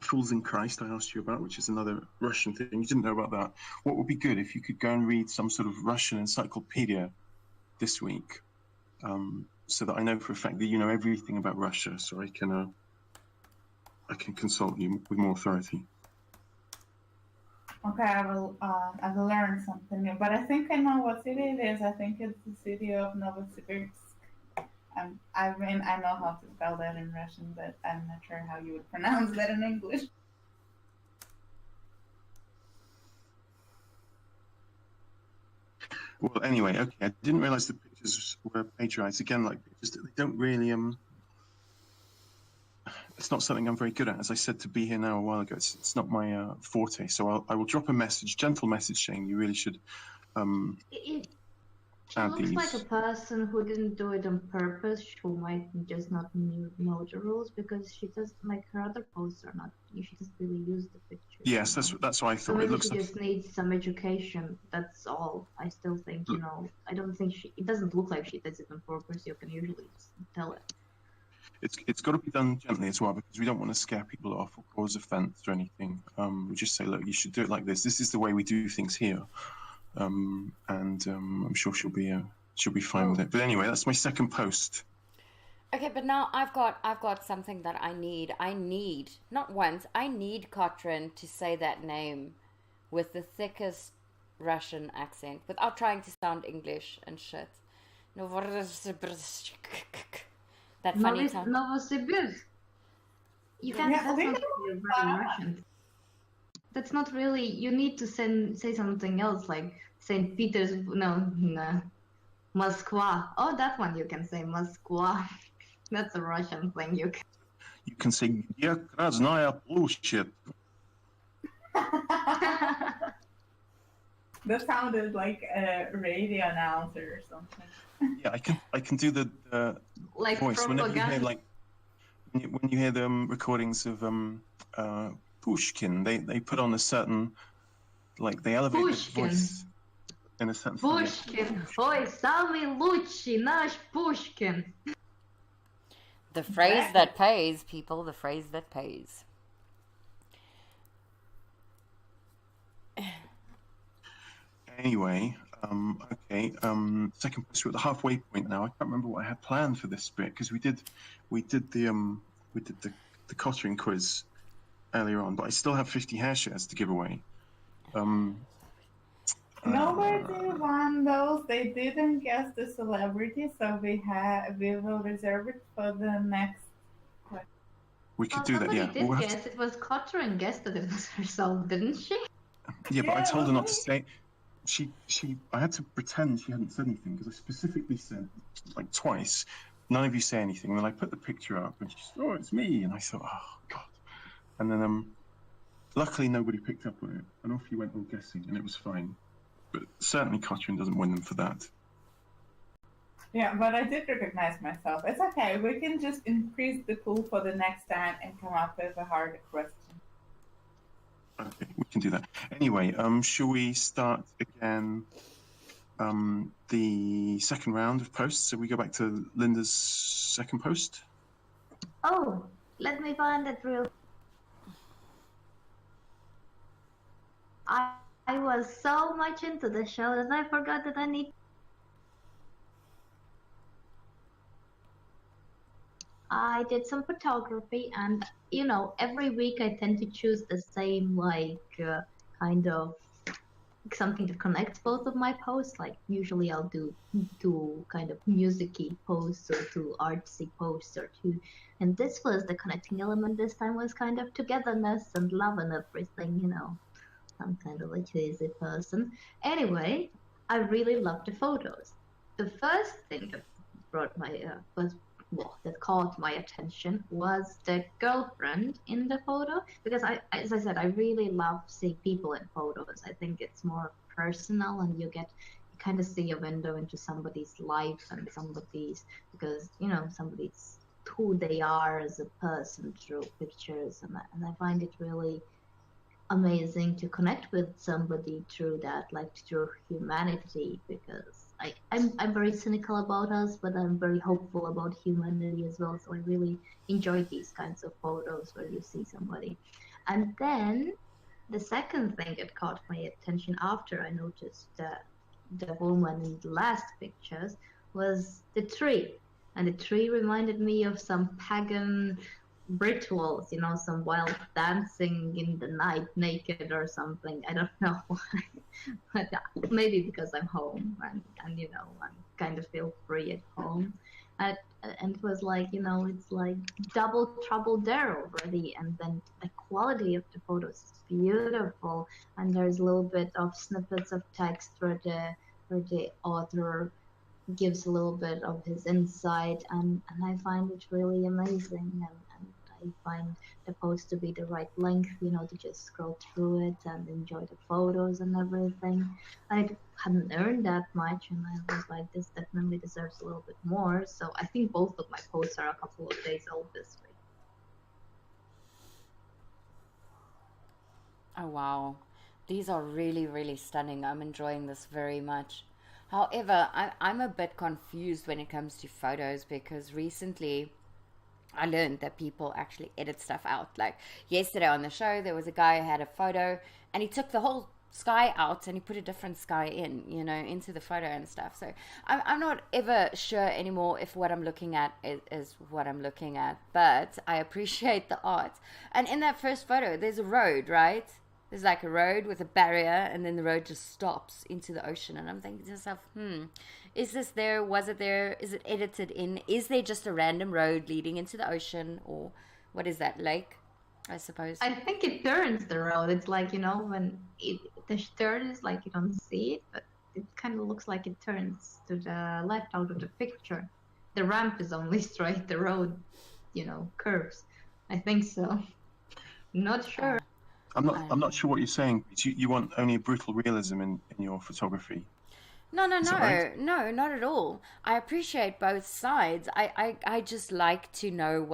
Fools in Christ. I asked you about, which is another Russian thing. You didn't know about that. What would be good if you could go and read some sort of Russian encyclopedia this week, so that I know for a fact that you know everything about Russia, so I can consult you with more authority. Okay, I will learn something new, but I think I know what city it is. I think it's the city of Novosibirsk. I mean, I know how to spell that in Russian, but I'm not sure how you would pronounce that in English. Well, anyway, okay. I didn't realize the pictures were plagiarized. Again, like just they don't really It's not something I'm very good at. As I said to Be Here Now a while ago, it's not my forte. So I will drop a message, gentle message, saying you really should She add looks these. like a person who didn't do it on purpose, who might just not know the rules, because she does, like, her other posts are not, she just really use the picture. Yes, that's what I So thought. maybe It looks she like just needs some education, that's all. I still think, you know, I don't think it doesn't look like she does it on purpose, you can usually just tell it. it's got to be done gently as well, because we don't want to scare people off or cause offense or anything. We just say, look, you should do it like this. This is the way we do things here. And I'm sure she'll be fine with it. But anyway, that's my second post. Okay, but now I've got something that I need. Not once. I need Katrin to say that name with the thickest Russian accent without trying to sound English and shit. That funny time. Novosibirsk. You can't. Yeah, That's we not know really that. Russian. That's not really. You need to say something else, like Saint Petersburg. No, Moskva. Oh, that one you can say Moskva. That's a Russian thing. You You can say, "Я красная площадь." That sounded like a radio announcer or something. Yeah, I can do the like voice whenever you hear propaganda. when you hear the recordings of Pushkin. They put on a certain, like, they elevate the Pushkin. voice in a certain Pushkin. Ой, самый лучший наш Pushkin. The phrase that pays, people. The phrase that pays. Anyway, okay. Second post, we're at the halfway point now. I can't remember what I had planned for this bit, because we did the Cottering quiz earlier on, but I still have 50 hair shares to give away. Nobody won those. They didn't guess the celebrity, so we will reserve it for the next. We could do that, yeah. Somebody did We'll have guess. It was Cottering guessed that it was herself, didn't she? Yeah, but I Yeah, told her not to okay. say. I had to pretend she hadn't said anything, because I specifically said, like, twice, none of you say anything. And then I put the picture up, and she said, "Oh, it's me." And I thought, "Oh God." And then luckily nobody picked up on it, and off you went all guessing, and it was fine. But certainly Katrin doesn't win them for that. Yeah, but I did recognize myself. It's okay. We can just increase the pool for the next time and come up with a harder question. Okay, we can do that. Anyway, shall we start again the second round of posts? So we go back to Linda's second post. Oh, let me find it real. I was so much into the show that I forgot that I need. I did some photography, and you know, every week I tend to choose the same, like, kind of something that connects both of my posts. Like usually I'll do two kind of musicy posts or two artsy posts or two, and this was the connecting element. This time was kind of togetherness and love and everything, you know. I'm kind of a cheesy person. Anyway, I really love the photos. The first thing that brought my that caught my attention was the girlfriend in the photo, because as I said, I really love seeing people in photos. I think it's more personal, and you kind of see a window into somebody's life and somebody's, because you know somebody's who they are as a person through pictures, and I find it really amazing to connect with somebody through that, like through humanity, because I'm very cynical about us, but I'm very hopeful about humanity as well. So I really enjoy these kinds of photos where you see somebody. And then the second thing that caught my attention after I noticed the woman in the last pictures was the tree. And the tree reminded me of some pagan rituals, you know, some wild dancing in the night naked or something. I don't know why, but maybe because I'm home and you know, I kind of feel free at home. And it was like, you know, it's like double trouble there already. And then the quality of the photos is beautiful. And there's a little bit of snippets of text where the author gives a little bit of his insight, and I find it really amazing, and I find the post to be the right length, you know, to just scroll through it and enjoy the photos and everything. I hadn't earned that much, and I was like, this definitely deserves a little bit more. So I think both of my posts are a couple of days old this week. Oh wow, these are really, really stunning. I'm enjoying this very much. However, I'm a bit confused when it comes to photos, because recently I learned that people actually edit stuff out. Like yesterday on the show, there was a guy who had a photo and he took the whole sky out and he put a different sky in, you know, into the photo and stuff. So I'm not ever sure anymore if what I'm looking at is what I'm looking at, but I appreciate the art. And in that first photo, there's a road, right? There's like a road with a barrier, and then the road just stops into the ocean. And I'm thinking to myself, is this there? Was it there? Is it edited in? Is there just a random road leading into the ocean? Or what is that, lake, I suppose? I think it turns the road. It's like, you know, when the turn is like you don't see it, but it kind of looks like it turns to the left out of the picture. The ramp is only straight. The road, you know, curves. I think so. Not sure. I'm not sure what you're saying. You want only brutal realism in your photography. No, right? no, not at all. I appreciate both sides. I just like to know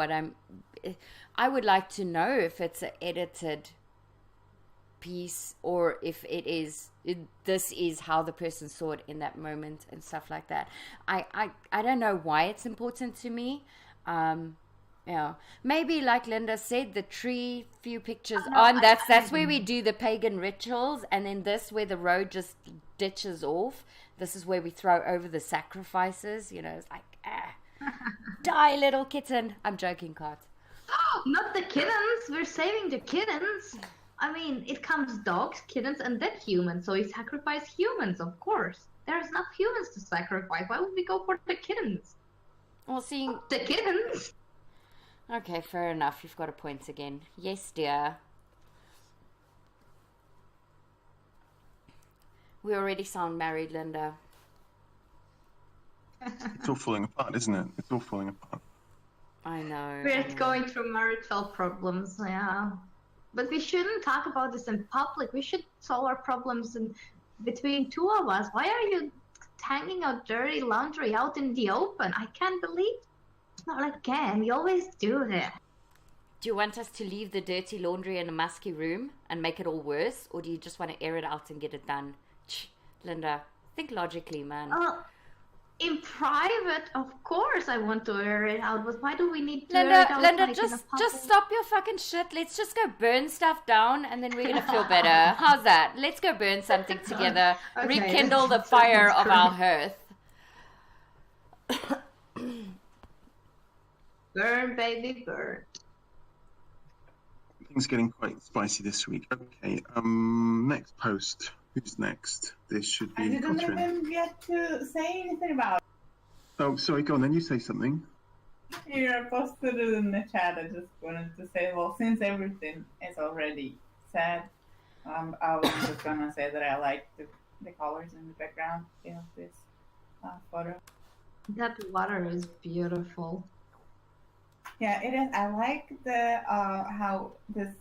I would like to know if it's an edited piece, or if this is how the person saw it in that moment and stuff like that. I don't know why it's important to me. Yeah, maybe like Linda said, the tree, few pictures on. That's where we do the pagan rituals, and then this where the road just ditches off. This is where we throw over the sacrifices. You know, it's like, die, little kitten. I'm joking, Kat. Not the kittens. We're saving the kittens. I mean, it comes dogs, kittens, and then humans. So we sacrifice humans, of course. There's enough humans to sacrifice. Why would we go for the kittens? Well, seeing the kittens. Okay, fair enough. You've got a point again. Yes, dear. We already sound married, Linda. It's all falling apart, isn't it? It's all falling apart. I know. We're going through marital problems, yeah. But we shouldn't talk about this in public. We should solve our problems between two of us. Why are you hanging out dirty laundry out in the open? I can't believe. Not again. You always do that. Do you want us to leave the dirty laundry in a musky room and make it all worse? Or do you just want to air it out and get it done? Linda, think logically, man. In private, of course I want to air it out, but why do we need to air it out? Linda, like just stop your fucking shit. Let's just go burn stuff down, and then we're going to feel better. How's that? Let's go burn something together. Okay, rekindle the fire of our hearth. Burn, baby, burn. Things getting quite spicy this week. Okay, next post. Who's next? This should I be didn't Cotrin. even get to say anything about it. Oh, sorry, go on then, you say something. Here, I posted it in the chat. I just wanted to say, well, since everything is already said, I was just gonna say that I like the colors in the background of this photo. That water is beautiful. Yeah, it is. I like the how this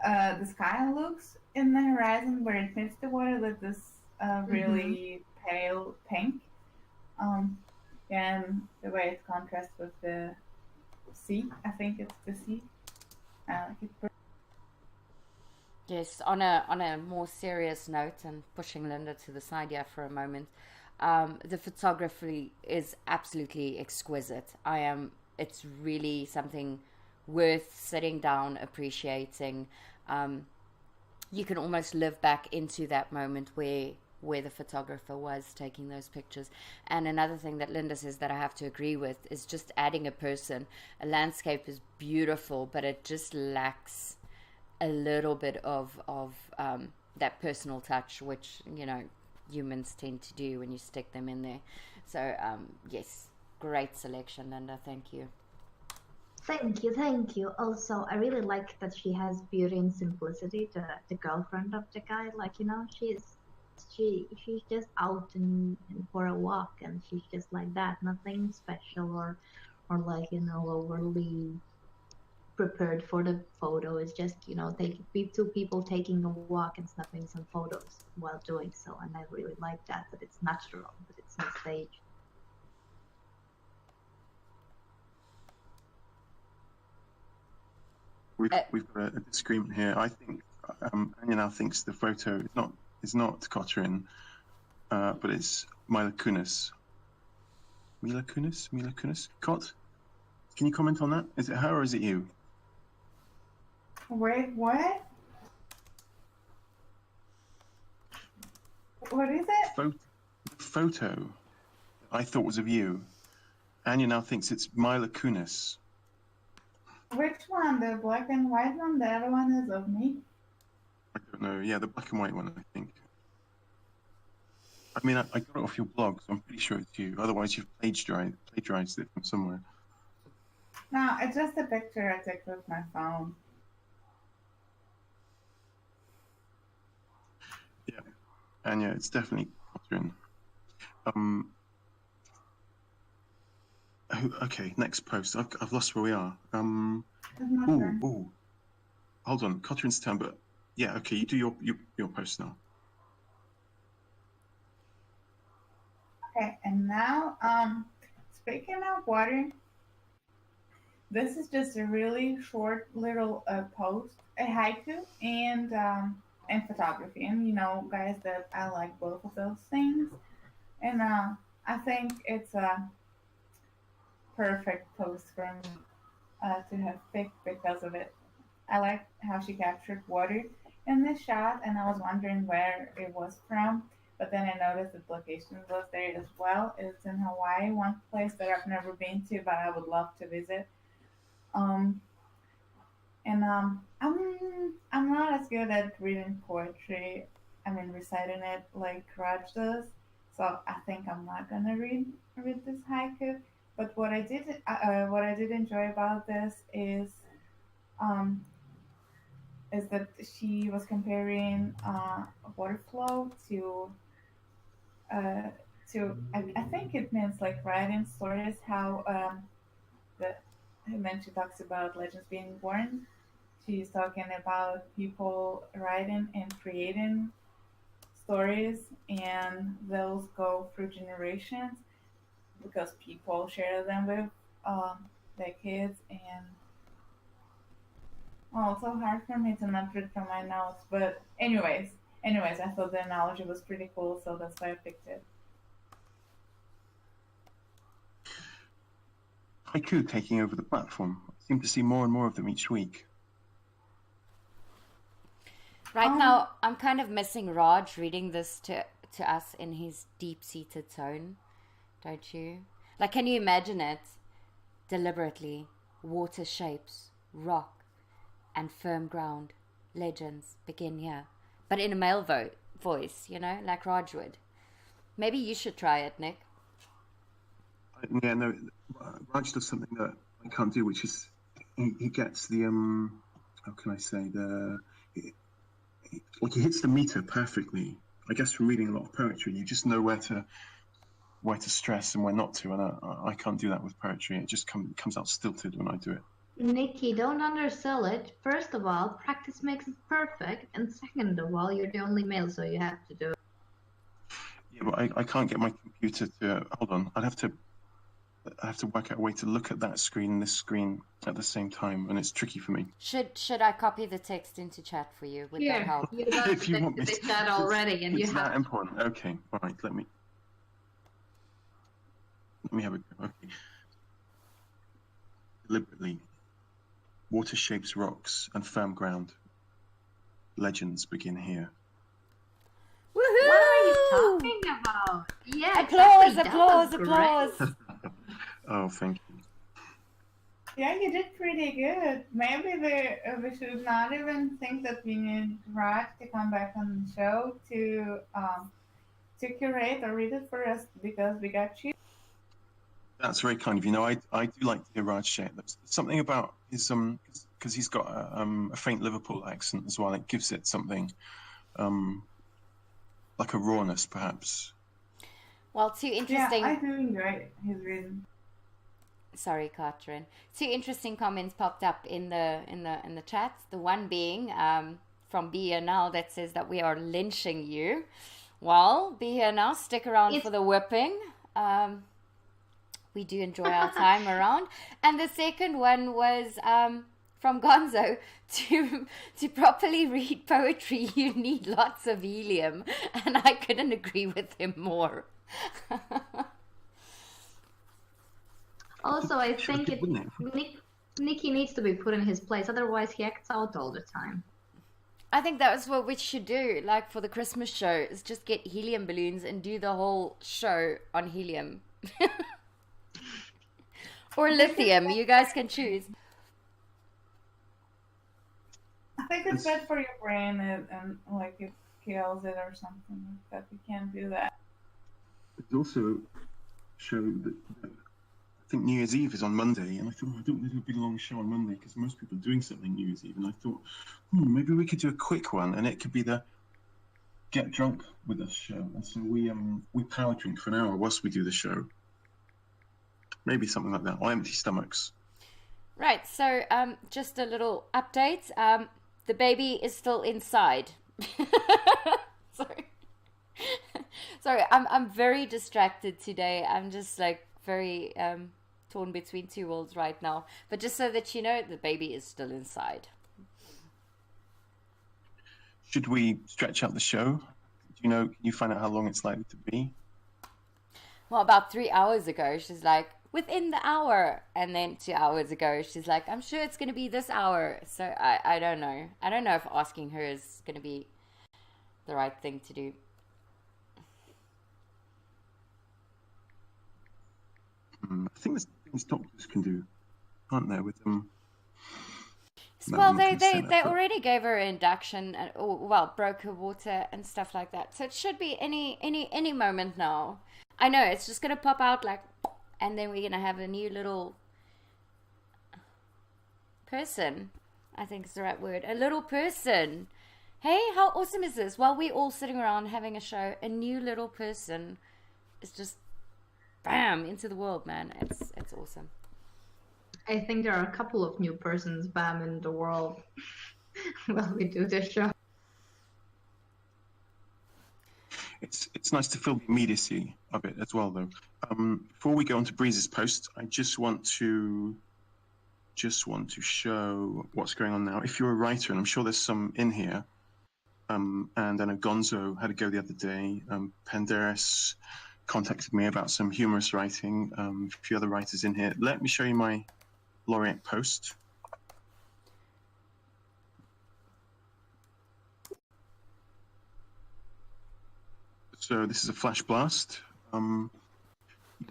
the sky looks in the horizon where it meets the water with this really pale pink. And the way it contrasts with the sea. I think it's the sea. I like it. Yes, on a more serious note, and pushing Linda to the side here for a moment, the photography is absolutely exquisite. It's really something worth sitting down, appreciating. You can almost live back into that moment where the photographer was taking those pictures. And another thing that Linda says that I have to agree with is just adding a person. A landscape is beautiful, but it just lacks a little bit of that personal touch, which humans tend to do when you stick them in there. So yes, great selection, Linda. Thank you. Thank you. Also, I really like that she has beauty and simplicity. The girlfriend of the guy, she's just out and for a walk, and she's just like that. Nothing special or overly prepared for the photo. It's just two people taking a walk and snapping some photos while doing so, and I really like that it's natural, that it's on stage. We've got a disagreement here. I think Anya now thinks the photo is not Cotrin, but it's Mila Kunis. Mila Kunis? Cot? Can you comment on that? Is it her or is it you? Wait, what? What is it? The photo I thought was of you. Anya now thinks it's Mila Kunis. Which one? The black and white one? The other one is of me? I don't know. Yeah, the black and white one, I think. I mean, I got it off your blog, so I'm pretty sure it's you. Otherwise, you've plagiarized it from somewhere. No, it's just a picture I took with my phone. Yeah, Anya, it's definitely Catherine. Okay, next post. I've lost where we are. Ooh. Hold on, Catherine's turn, but yeah, okay, you do your post now. Okay, and now, speaking of water, this is just a really short little post, a haiku, and photography. And guys, that I like both of those things, and I think it's a perfect post for me to have picked because of it. I like how she captured water in this shot, and I was wondering where it was from. But then I noticed that the location was there as well. It's in Hawaii, one place that I've never been to, but I would love to visit. I'm not as good at reading poetry. I mean, reciting it like Raj does. So I think I'm not gonna read this haiku. But what I did enjoy about this is that she was comparing water flow to I think it means like writing stories, how when she talks about legends being born, she's talking about people writing and creating stories, and those go through generations because people share them with their kids. And it's so hard for me to not read from my notes, but anyways, I thought the analogy was pretty cool, so that's why I picked it. Haiku taking over the platform. I seem to see more and more of them each week. Right now, I'm kind of missing Raj reading this to us in his deep-seated tone, don't you? Like, can you imagine it? Deliberately, water shapes, rock, and firm ground. Legends begin here. But in a male voice, you know, like Raj would. Maybe you should try it, Nick. Yeah, no, Raj does something that I can't do, which is he gets the how can I say like he hits the meter perfectly. I guess from reading a lot of poetry, you just know where to stress and where not to, and I can't do that with poetry. It just comes out stilted when I do it. Nikki, don't undersell it. First of all, practice makes it perfect, and second of all, you're the only male, so you have to do it. Yeah, but I can't get my computer to hold on. I have to work out a way to look at that screen and this screen at the same time, and it's tricky for me. Should I copy the text into chat for you? Would that help? You got If you want me the chat already, and you it's have that important. Okay, all right. Let me have a go. Okay. Deliberately, water shapes rocks and firm ground. Legends begin here. Woohoo! What are you talking about? Yeah, Applause, exactly. applause, That was applause. Oh, thank you. Yeah, you did pretty good. Maybe we should not even think that we need Raj to come back on the show to curate or read it for us because we got you. That's very kind of you. I do like to hear Raj share. There's something about his because he's got a faint Liverpool accent as well. It gives it something like a rawness, perhaps. Well, two interesting. Yeah, I do enjoy his reading. Sorry, Catherine. Two interesting comments popped up in the chat. The one being from Be Here Now that says that we are lynching you. Well, Be Here Now, stick around for the whipping. We do enjoy our time around. And the second one was from Gonzo. To properly read poetry, you need lots of helium. And I couldn't agree with him more. Also, I think Nicky needs to be put in his place, otherwise he acts out all the time. I think that's what we should do, like for the Christmas show, is just get helium balloons and do the whole show on helium. Or lithium, you guys can choose. I think it's bad for your brain and like it kills it or something like that. We can't do that. It's also shown that I think New Year's Eve is on Monday, and I thought I don't think it'll be a long show on Monday because most people are doing something New Year's Eve, and I thought maybe we could do a quick one, and it could be the Get Drunk with Us show, and so we power drink for an hour whilst we do the show. Maybe something like that, on empty stomachs. Right, so just a little update. The baby is still inside. Sorry, I'm very distracted today. I'm just like very torn between two worlds right now. But just so that you know, the baby is still inside. Should we stretch out the show? Do you know? Can you find out how long it's likely to be? Well, about 3 hours ago, she's like, within the hour. And then 2 hours ago, she's like, I'm sure it's going to be this hour. So I don't know. I don't know if asking her is going to be the right thing to do. I think there's things doctors can do, aren't there, with them? Well, they already gave her an induction, or broke her water and stuff like that. So it should be any moment now. I know it's just gonna pop out like, and then we're gonna have a new little person. I think is the right word. A little person. Hey, how awesome is this? While we're all sitting around having a show, a new little person is just bam into the world, man. It's awesome. I think there are a couple of new persons bam in the world while we do this show. It's nice to feel the immediacy of it as well, though. Before we go on to Breeze's post, I just want to show what's going on now. If you're a writer, and I'm sure there's some in here, and I know Gonzo had a go the other day. Penderis contacted me about some humorous writing. A few other writers in here. Let me show you my laureate post. So this is a flash blast. You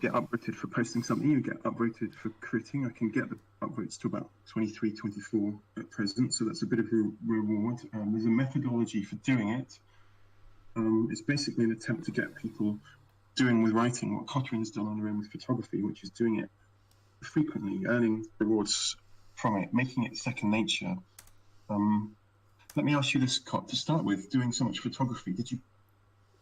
get upvoted for posting something, you get upvoted for critting. I can get the upvotes to about 23, 24 at present, so that's a bit of a reward. There's a methodology for doing it. It's basically an attempt to get people doing with writing what Cotterin's done on her own with photography, which is doing it frequently, earning rewards from it, making it second nature. Let me ask you this, Cot, to start with. Doing so much photography,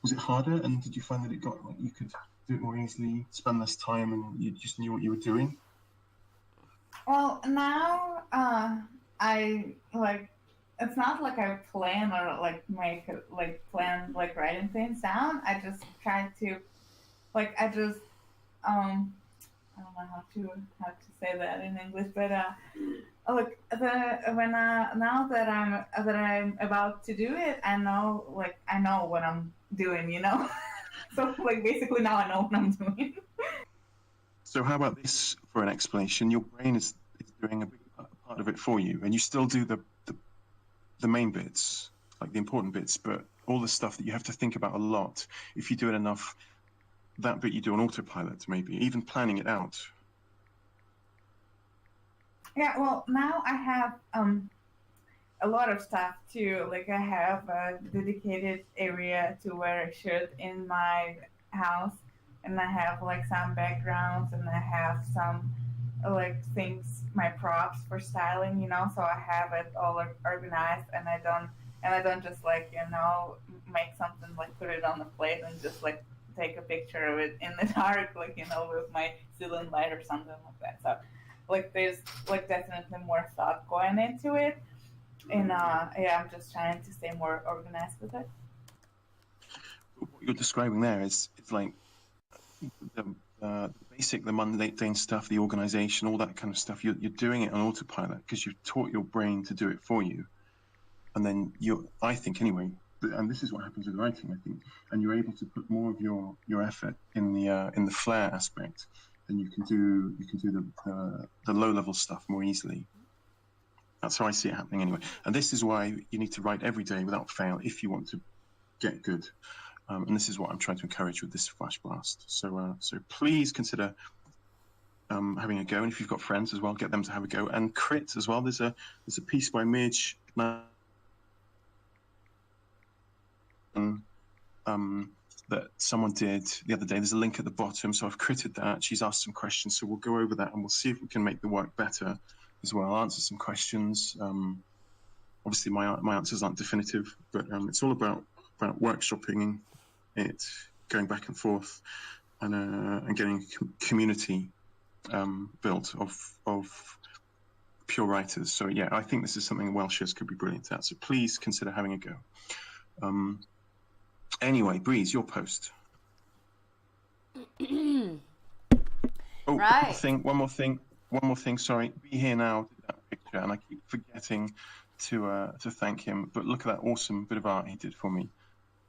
was it harder, and did you find that it got like you could do it more easily, spend less time, and you just knew what you were doing? Well, now I like. It's not like I plan or like plan like writing things down. I just try to, like, I just I don't know how to say that in English, but look, now that I'm about to do it, I know what I'm doing, you know. So like basically now I know what I'm doing. So how about this for an explanation? Your brain is doing a big part of it for you, and you still do the main bits, like the important bits, but all the stuff that you have to think about a lot, if you do it enough, that bit you do on autopilot, maybe, even planning it out. Yeah, well, now I have a lot of stuff too. Like I have a dedicated area to where I shoot in my house, and I have like some backgrounds, and I have some like things, my props for styling, you know. So I have it all organized, and I don't just like, you know, make something like put it on the plate and just like take a picture of it in the dark, like, you know, with my ceiling light or something like that. So like there's like definitely more thought going into it, and yeah, I'm just trying to stay more organized with it. What you're describing there is like the basic, the mundane stuff, the organization, all that kind of stuff. You're doing it on autopilot because you've taught your brain to do it for you, and then I think anyway, and this is what happens with writing, I think, and you're able to put more of your effort in the flair aspect, then you can do the low level stuff more easily. That's how I see it happening anyway. And this is why you need to write every day without fail if you want to get good. And this is what I'm trying to encourage with this Flash Blast. So please consider having a go, and if you've got friends as well, get them to have a go. And crit as well. There's a piece by Midge that someone did the other day. There's a link at the bottom, so I've critted that. She's asked some questions, so we'll go over that and we'll see if we can make the work better as well. I'll answer some questions. Obviously, my answers aren't definitive, but it's all about workshopping it, going back and forth, and getting a community built of pure writers. So yeah, I think this is something Whalshares could be brilliant at. So please consider having a go. Anyway, Breeze, your post. Oh, Right. One more thing. Sorry, Be Here Now did that picture, and I keep forgetting to thank him. But look at that awesome bit of art he did for me.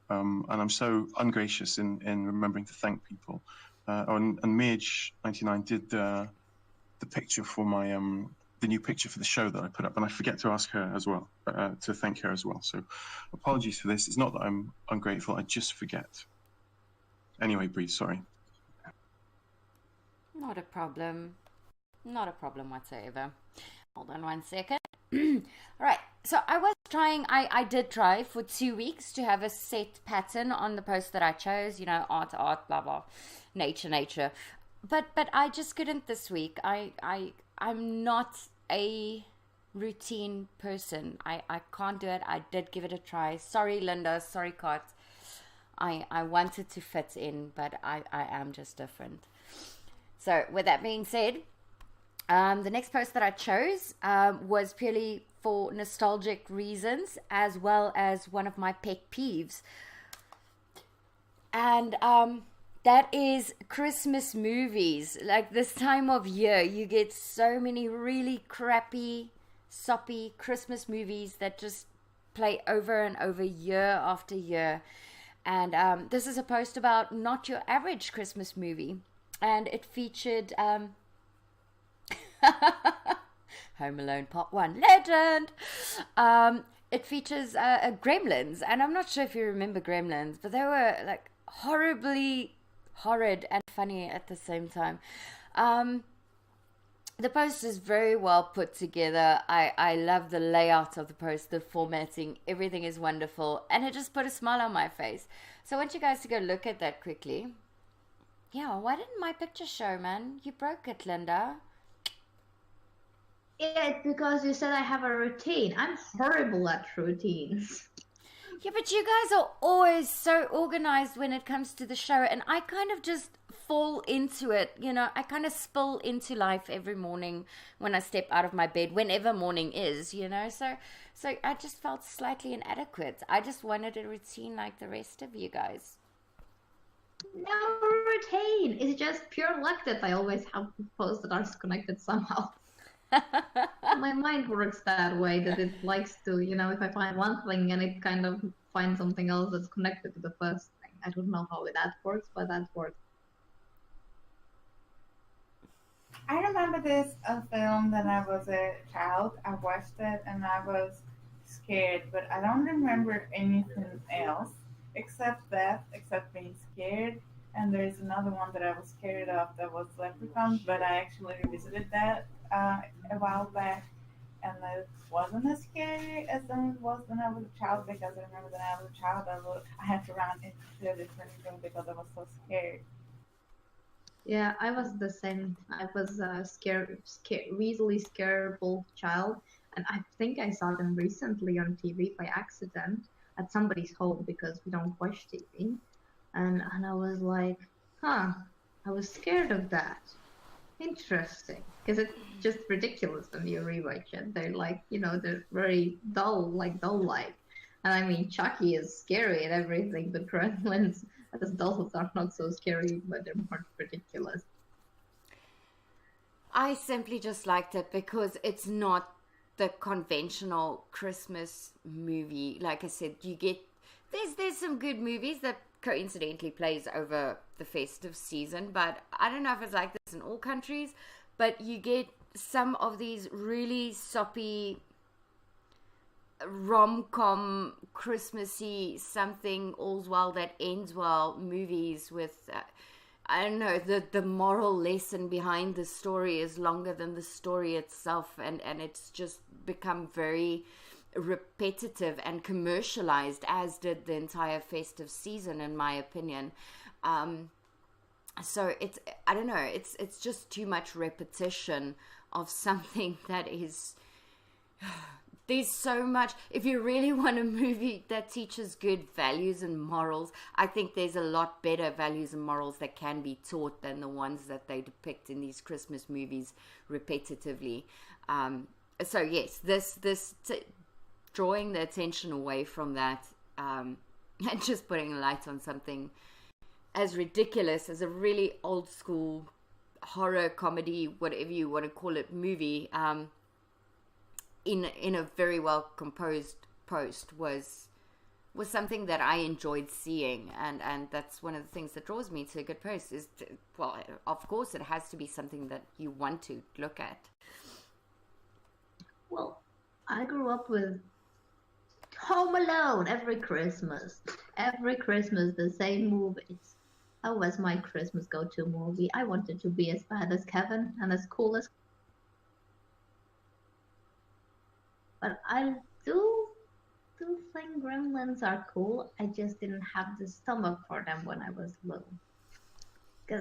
And I'm so ungracious in remembering to thank people. And Midge99 did the picture for my the new picture for the show that I put up, and I forget to ask her as well, to thank her as well. So apologies for this. It's not that I'm ungrateful, I just forget. Anyway, Bree, sorry. Not a problem. Not a problem whatsoever. Hold on one second. All right. So I did try for 2 weeks to have a set pattern on the post that I chose, you know, art, blah, blah, nature. But I just couldn't this week. I'm not a routine person. I can't do it. I did give it a try. Sorry, Linda. Sorry, Cot. I wanted to fit in, but I am just different. So with that being said, the next post that I chose was purely for nostalgic reasons, as well as one of my pet peeves. And that is Christmas movies. Like this time of year, you get so many really crappy, soppy Christmas movies that just play over and over year after year. And this is a post about not your average Christmas movie. And it featured Home Alone Part 1 legend. It features Gremlins, and I'm not sure if you remember Gremlins, but they were like horribly horrid and funny at the same time. The post is very well put together. I love the layout of the post, the formatting, everything is wonderful, and it just put a smile on my face. So I want you guys to go look at that quickly. Yeah, why didn't my picture show, man? You broke it, Linda. Yeah, it's because you said I have a routine. I'm horrible at routines. Yeah, but you guys are always so organized when it comes to the show, and I kind of just fall into it. You know, I kind of spill into life every morning when I step out of my bed, whenever morning is, you know. So I just felt slightly inadequate. I just wanted a routine like the rest of you guys. No routine. It's just pure luck that I always have posts that are connected somehow. My mind works that way, that it likes to, you know, if I find one thing and it kind of finds something else that's connected to the first thing. I don't know how that works, but that works. I remember this a film that I was a child. I watched it and I was scared, but I don't remember anything else except being scared. And there's another one that I was scared of that was Leprechauns, but I actually revisited that a while back, and it wasn't as scary as it was when I was a child, because I remember when I was a child, I had to run into a different room because I was so scared. Yeah, I was the same. I was a easily scareable child, and I think I saw them recently on TV by accident at somebody's home because we don't watch TV, and I was like, huh, I was scared of that. Interesting, because it's just ridiculous when you rewatch it. They're like, you know, they're very dull, like dull-like. And I mean, Chucky is scary and everything, but Gremlins as dolls are not so scary, but they're more ridiculous. I simply just liked it because it's not the conventional Christmas movie. Like I said, you get there's some good movies that coincidentally plays over the festive season, but I don't know if it's like this in all countries, but you get some of these really soppy rom-com Christmassy something all's well that ends well movies with I don't know, the moral lesson behind the story is longer than the story itself, and it's just become very repetitive and commercialized, as did the entire festive season, in my opinion. So it's, I don't know, it's just too much repetition of something that is there's so much. If you really want a movie that teaches good values and morals, I think there's a lot better values and morals that can be taught than the ones that they depict in these Christmas movies repetitively. So yes, this drawing the attention away from that, and just putting a light on something as ridiculous as a really old school horror comedy, whatever you want to call it, movie, in a very well composed post was something that I enjoyed seeing, and that's one of the things that draws me to a good post is well, of course it has to be something that you want to look at. Well, I grew up with Home Alone every Christmas. Every Christmas, the same movies. That was my Christmas go-to movie. I wanted to be as bad as Kevin and as cool as. But I do think Gremlins are cool. I just didn't have the stomach for them when I was little.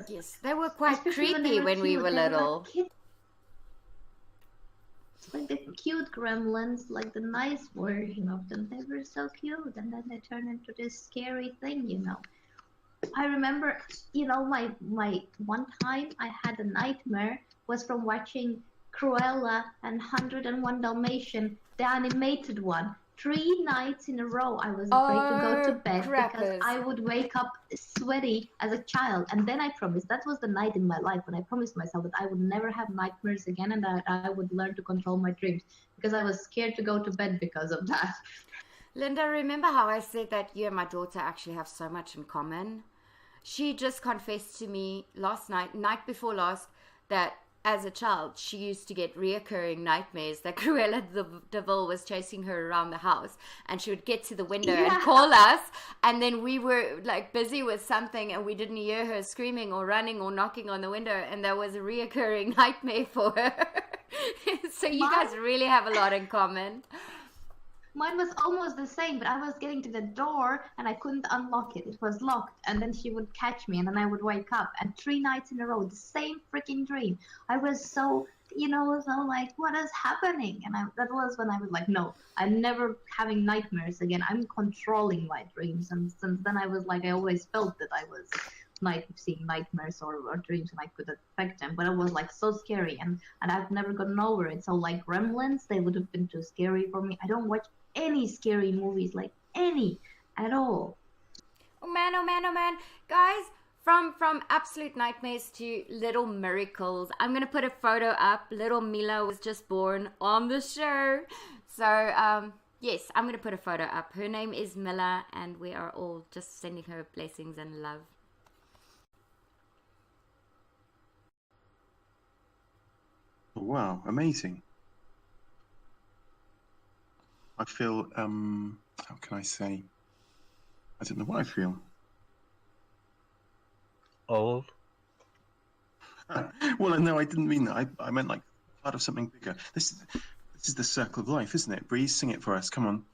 Yes, they were quite creepy when we were little. Like the cute gremlins, like the nice version of them, they were so cute, and then they turned into this scary thing, you know. I remember, you know, my one time I had a nightmare was from watching Cruella and 101 Dalmatian, the animated one. 3 nights in a row I was afraid to go to bed because I would wake up sweaty as a child. And then I promised, that was the night in my life when I promised myself that I would never have nightmares again, and that I would learn to control my dreams, because I was scared to go to bed because of that. Linda, remember how I said that you and my daughter actually have so much in common? She just confessed to me last night before last, that as a child, she used to get reoccurring nightmares that Cruella de Vil was chasing her around the house, and she would get to the window and call us, and then we were like busy with something and we didn't hear her screaming or running or knocking on the window, and that was a reoccurring nightmare for her. So you guys really have a lot in common. Mine was almost the same, but I was getting to the door and I couldn't unlock it. It was locked, and then she would catch me, and then I would wake up. And 3 nights in a row, the same freaking dream. I was so, so like, what is happening? And that was when I was like, no, I'm never having nightmares again. I'm controlling my dreams. And since then, I was like, I always felt that I was seeing nightmares or dreams, and I could affect them, but it was like so scary, and I've never gotten over it. So like Gremlins, they would have been too scary for me. I don't watch any scary movies, like any at all. Oh man, oh man, oh man. Guys, from absolute nightmares to little miracles, I'm going to put a photo up. Little Mila was just born on the show. So, yes, I'm going to put a photo up. Her name is Mila, and we are all just sending her blessings and love. Wow, amazing. I feel, how can I say? I don't know what I feel. Old. Well, no, I didn't mean that. I meant like part of something bigger. This is the circle of life, isn't it? Breeze, sing it for us. Come on.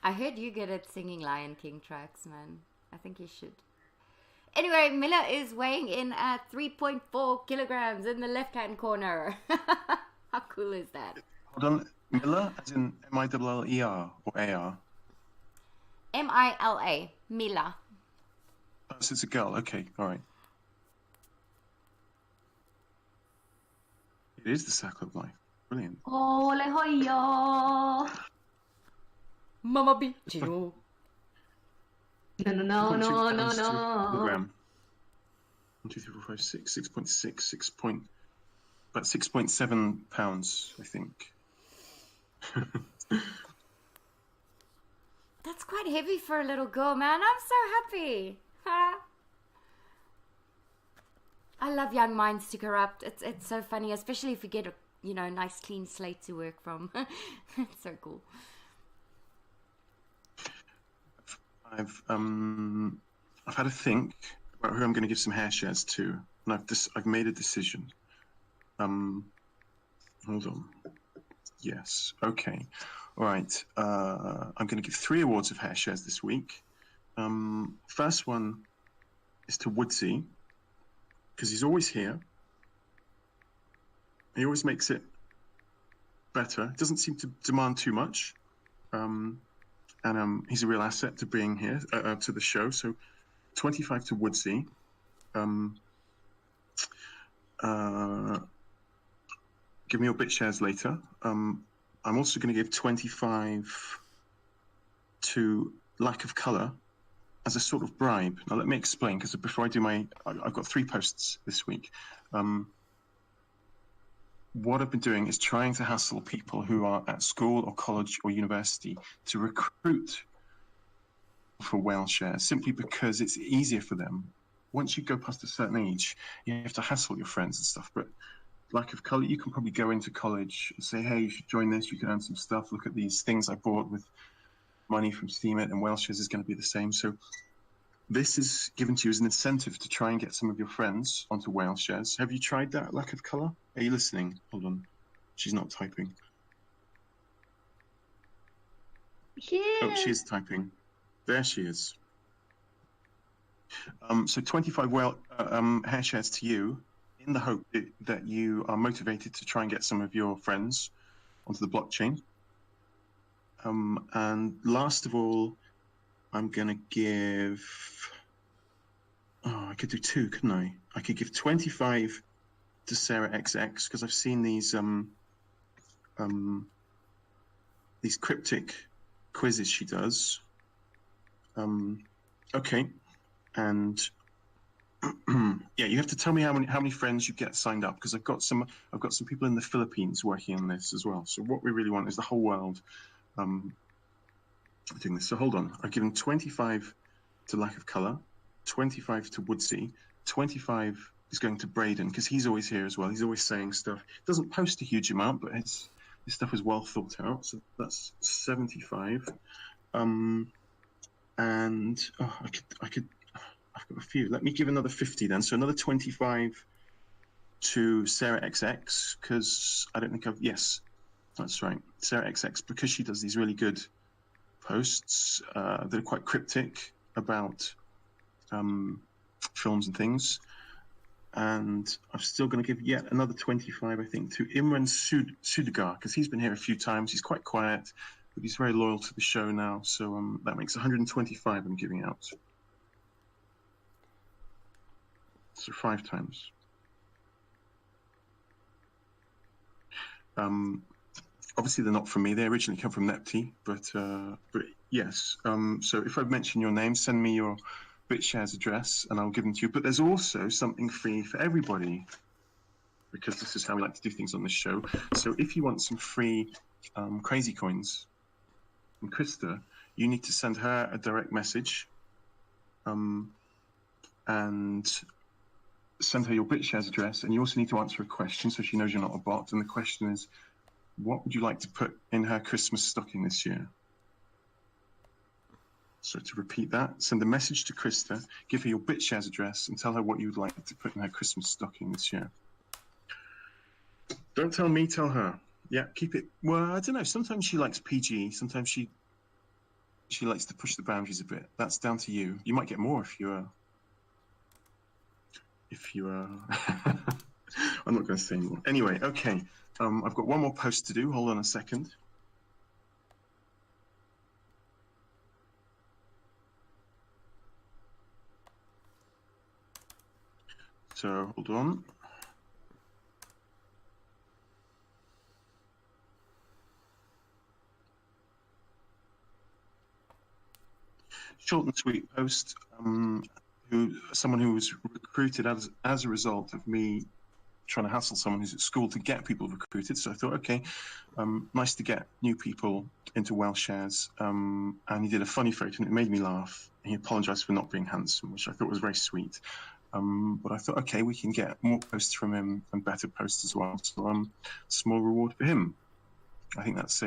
I heard you good at singing Lion King tracks, man. I think you should. Anyway, Mila is weighing in at 3.4 kilograms in the left-hand corner. How cool is that? Hold on. Mila, as in M-I-L-L-E-R or A-R? M-I-L-A. Mila. Oh, so it's a girl. Okay, all right. It is the circle of life. Brilliant. Ole hoyo. Mama beat you. No. 1, 2, 3, 4, 5, 6, 6.6, about 6.7 pounds, I think. That's quite heavy for a little girl, man. I'm so happy. I love young minds to corrupt. It's so funny, especially if you get a nice clean slate to work from. It's so cool. I've had a think about who I'm going to give some hair shares to, and I've made a decision. Hold on. Yes. Okay. All right. I'm going to give 3 awards of hair shares this week. First one is to Woodsy, because he's always here. He always makes it better. Doesn't seem to demand too much. And he's a real asset to being here to the show. So 25 to Woodsy. Give me your bit shares later. I'm also going to give 25 to Lack of Colour as a sort of bribe. Now let me explain, because before I do I've got 3 posts this week. What I've been doing is trying to hassle people who are at school or college or university to recruit for Whalshares, simply because it's easier for them. Once you go past a certain age, you have to hassle your friends and stuff. But Lack of Colour, you can probably go into college and say, hey, you should join this, you can earn some stuff, look at these things I bought with money from Steam It, and Whalshares is going to be the same. So this is given to you as an incentive to try and get some of your friends onto Whalshares. Have you tried that, Lack of Colour? Are you listening? Hold on. She's not typing. Oh, she is typing. There she is. So 25 hair shares to you, in the hope that you are motivated to try and get some of your friends onto the blockchain. And last of all, I'm going to give... Oh, I could do 2, couldn't I? I could give 25 to Sarah XX, because I've seen these cryptic quizzes she does. Okay, and yeah, you have to tell me how many friends you get signed up, because I've got some people in the Philippines working on this as well. So what we really want is the whole world doing this. So hold on, I've given 25 to Lack of Colour, 25 to Woodsy, 25 is going to Braden, because he's always here as well. He's always saying stuff. Doesn't post a huge amount, but his stuff is well thought out. So that's 75. And I've got a few. Let me give another 50 then. So another 25 to Sarah XX, because I don't think yes, that's right. Sarah XX, because she does these really good posts that are quite cryptic about films and things. And I'm still going to give yet another 25, I think, to Imran Sudagar, because he's been here a few times. He's quite quiet, but he's very loyal to the show now. So that makes 125 I'm giving out. So 5 times. Obviously, they're not from me. They originally come from Nepti, but yes. So if I mention your name, send me your BitShares address, and I'll give them to you. But there's also something free for everybody, because this is how we like to do things on this show. So if you want some free crazy coins from Krista, you need to send her a direct message, and send her your BitShares address. And you also need to answer a question so she knows you're not a bot. And the question is, what would you like to put in her Christmas stocking this year? So to repeat that, send a message to Krista, give her your BitShares address, and tell her what you'd like to put in her Christmas stocking this year. Don't tell me, tell her. Yeah, keep it. Well, I don't know. Sometimes she likes PG. Sometimes she likes to push the boundaries a bit. That's down to you. You might get more if you are. I'm not going to say anymore. Anyway, okay. I've got one more post to do. Hold on a second. So hold on. Short and sweet post. Someone who was recruited as a result of me trying to hassle someone who's at school to get people recruited. So I thought, okay, nice to get new people into Whalshares. And he did a funny photo and it made me laugh. He apologized for not being handsome, which I thought was very sweet. But I thought, okay, we can get more posts from him and better posts as well. So small reward for him. I think that's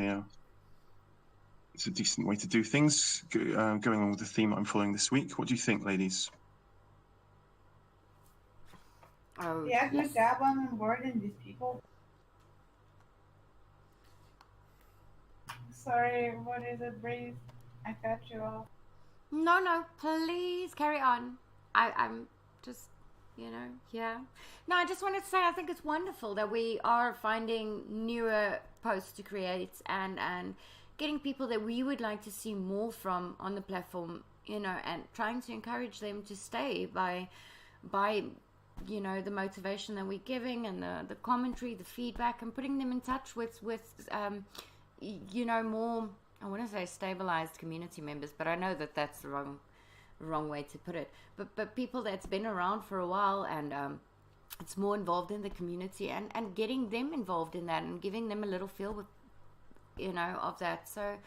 it's a decent way to do things, going on with the theme I'm following this week. What do you think, ladies? Oh, Yeah, good yes. job on onboarding these people. Sorry, what is it, Breeze? I cut you off. No, please carry on. I'm just, yeah. No, I just wanted to say I think it's wonderful that we are finding newer posts to create and getting people that we would like to see more from on the platform, and trying to encourage them to stay by the motivation that we're giving and the commentary, the feedback, and putting them in touch with more, I want to say stabilized community members, but I know that that's the wrong way to put it. But people that's been around for a while and it's more involved in the community and getting them involved in that and giving them a little feel with, of that. So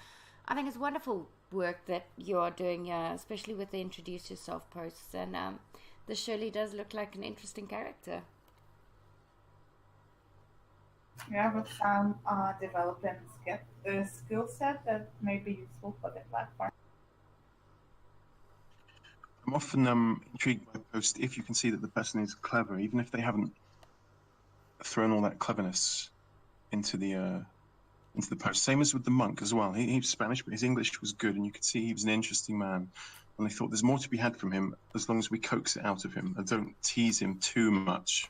I think it's wonderful work that you are doing here, especially with the introduce yourself posts. And the Shirley does look like an interesting character. Yeah, with some developing skill set that may be useful for the platform. I'm often intrigued by posts if you can see that the person is clever, even if they haven't thrown all that cleverness into the post. Same as with the monk as well. He was Spanish, but his English was good, and you could see he was an interesting man. And I thought there's more to be had from him as long as we coax it out of him and don't tease him too much.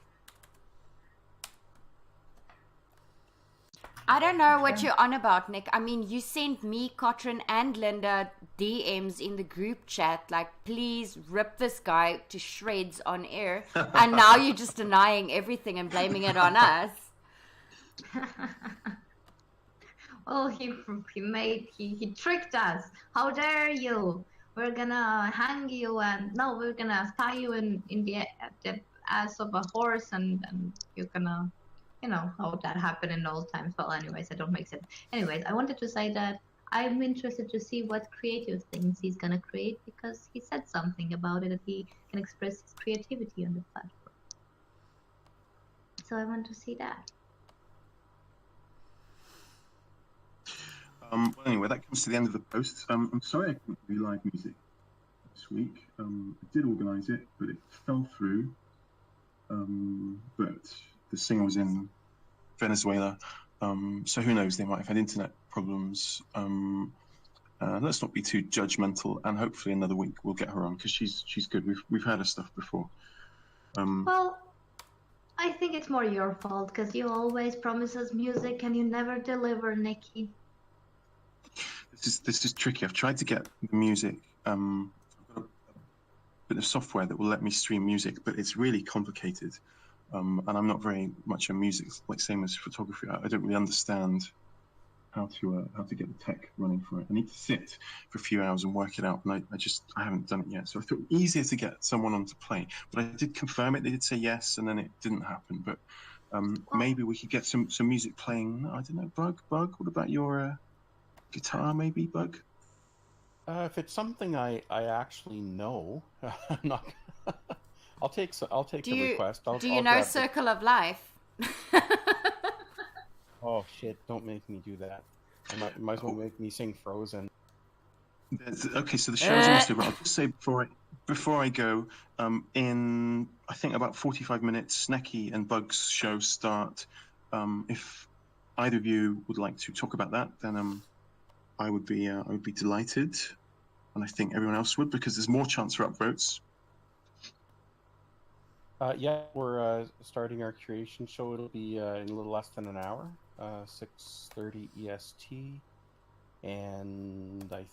I don't know what you're on about, Nick. I mean, you sent me, Cotran, and Linda DMs in the group chat, like, please rip this guy to shreds on air. And now you're just denying everything and blaming it on us. Oh, he tricked us. How dare you? We're gonna hang you and no, we're gonna tie you in the ass of a horse and you're gonna, how that happened in old times. Well, anyways, I don't make sense. Anyways, I wanted to say that I'm interested to see what creative things he's gonna create because he said something about it that he can express his creativity on the platform. so I want to see that. Well, anyway, that comes to the end of the post. I'm sorry I couldn't do live music this week. I did organise it, but it fell through. But the singer was in Venezuela, so who knows? They might have had internet problems. Let's not be too judgmental, and hopefully another week we'll get her on because she's good. We've had her stuff before. Well, I think it's more your fault because you always promise us music and you never deliver, Nikki. This is tricky. I've tried to get the music. I've got a bit of software that will let me stream music, but it's really complicated. And I'm not very much a music, like same as photography. I don't really understand how to get the tech running for it. I need to sit for a few hours and work it out, and I haven't done it yet. So I thought easier to get someone on to play, but I did confirm it. They did say yes, and then it didn't happen. But maybe we could get some music playing. I don't know, Bug. What about your guitar, maybe, Bug? If it's something I actually know, I'm not. I'll take the request. Do you know Circle of Life? Oh shit! Don't make me do that. You might as well make me sing Frozen. Okay, so the show's almost over. I'll just say before I go, in I think about 45 minutes, Snecky and Bug's show start. If either of you would like to talk about that, then I would be delighted, and I think everyone else would because there's more chance for upvotes. Yeah, we're starting our curation show. It'll be in a little less than an hour, 6:30 EST, and I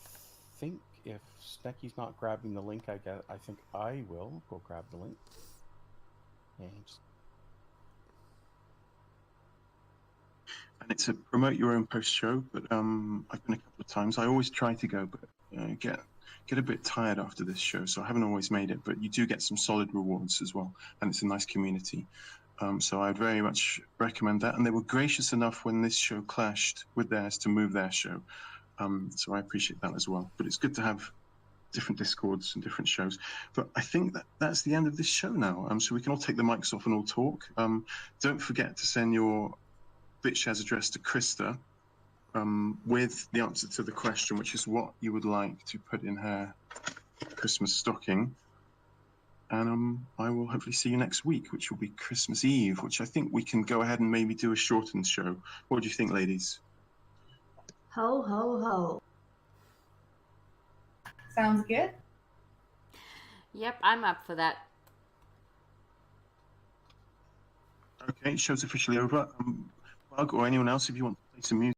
think if Snecky's not grabbing the link, I think I will go grab the link. And it's a promote your own post show, but I've been a couple of times. I always try to go, but get a bit tired after this show, so I haven't always made it. But you do get some solid rewards as well, and it's a nice community. So I'd very much recommend that. And they were gracious enough when this show clashed with theirs to move their show. So I appreciate that as well. But it's good to have different Discords and different shows. But I think that's the end of this show now. So we can all take the mics off and all talk. Don't forget to send your BitShares address to Krista with the answer to the question, which is what you would like to put in her Christmas stocking. And I will hopefully see you next week, which will be Christmas Eve, which I think we can go ahead and maybe do a shortened show. What do you think, ladies? Ho, ho, ho. Sounds good. Yep, I'm up for that. Okay, show's officially over. Bug or anyone else, if you want to play some music.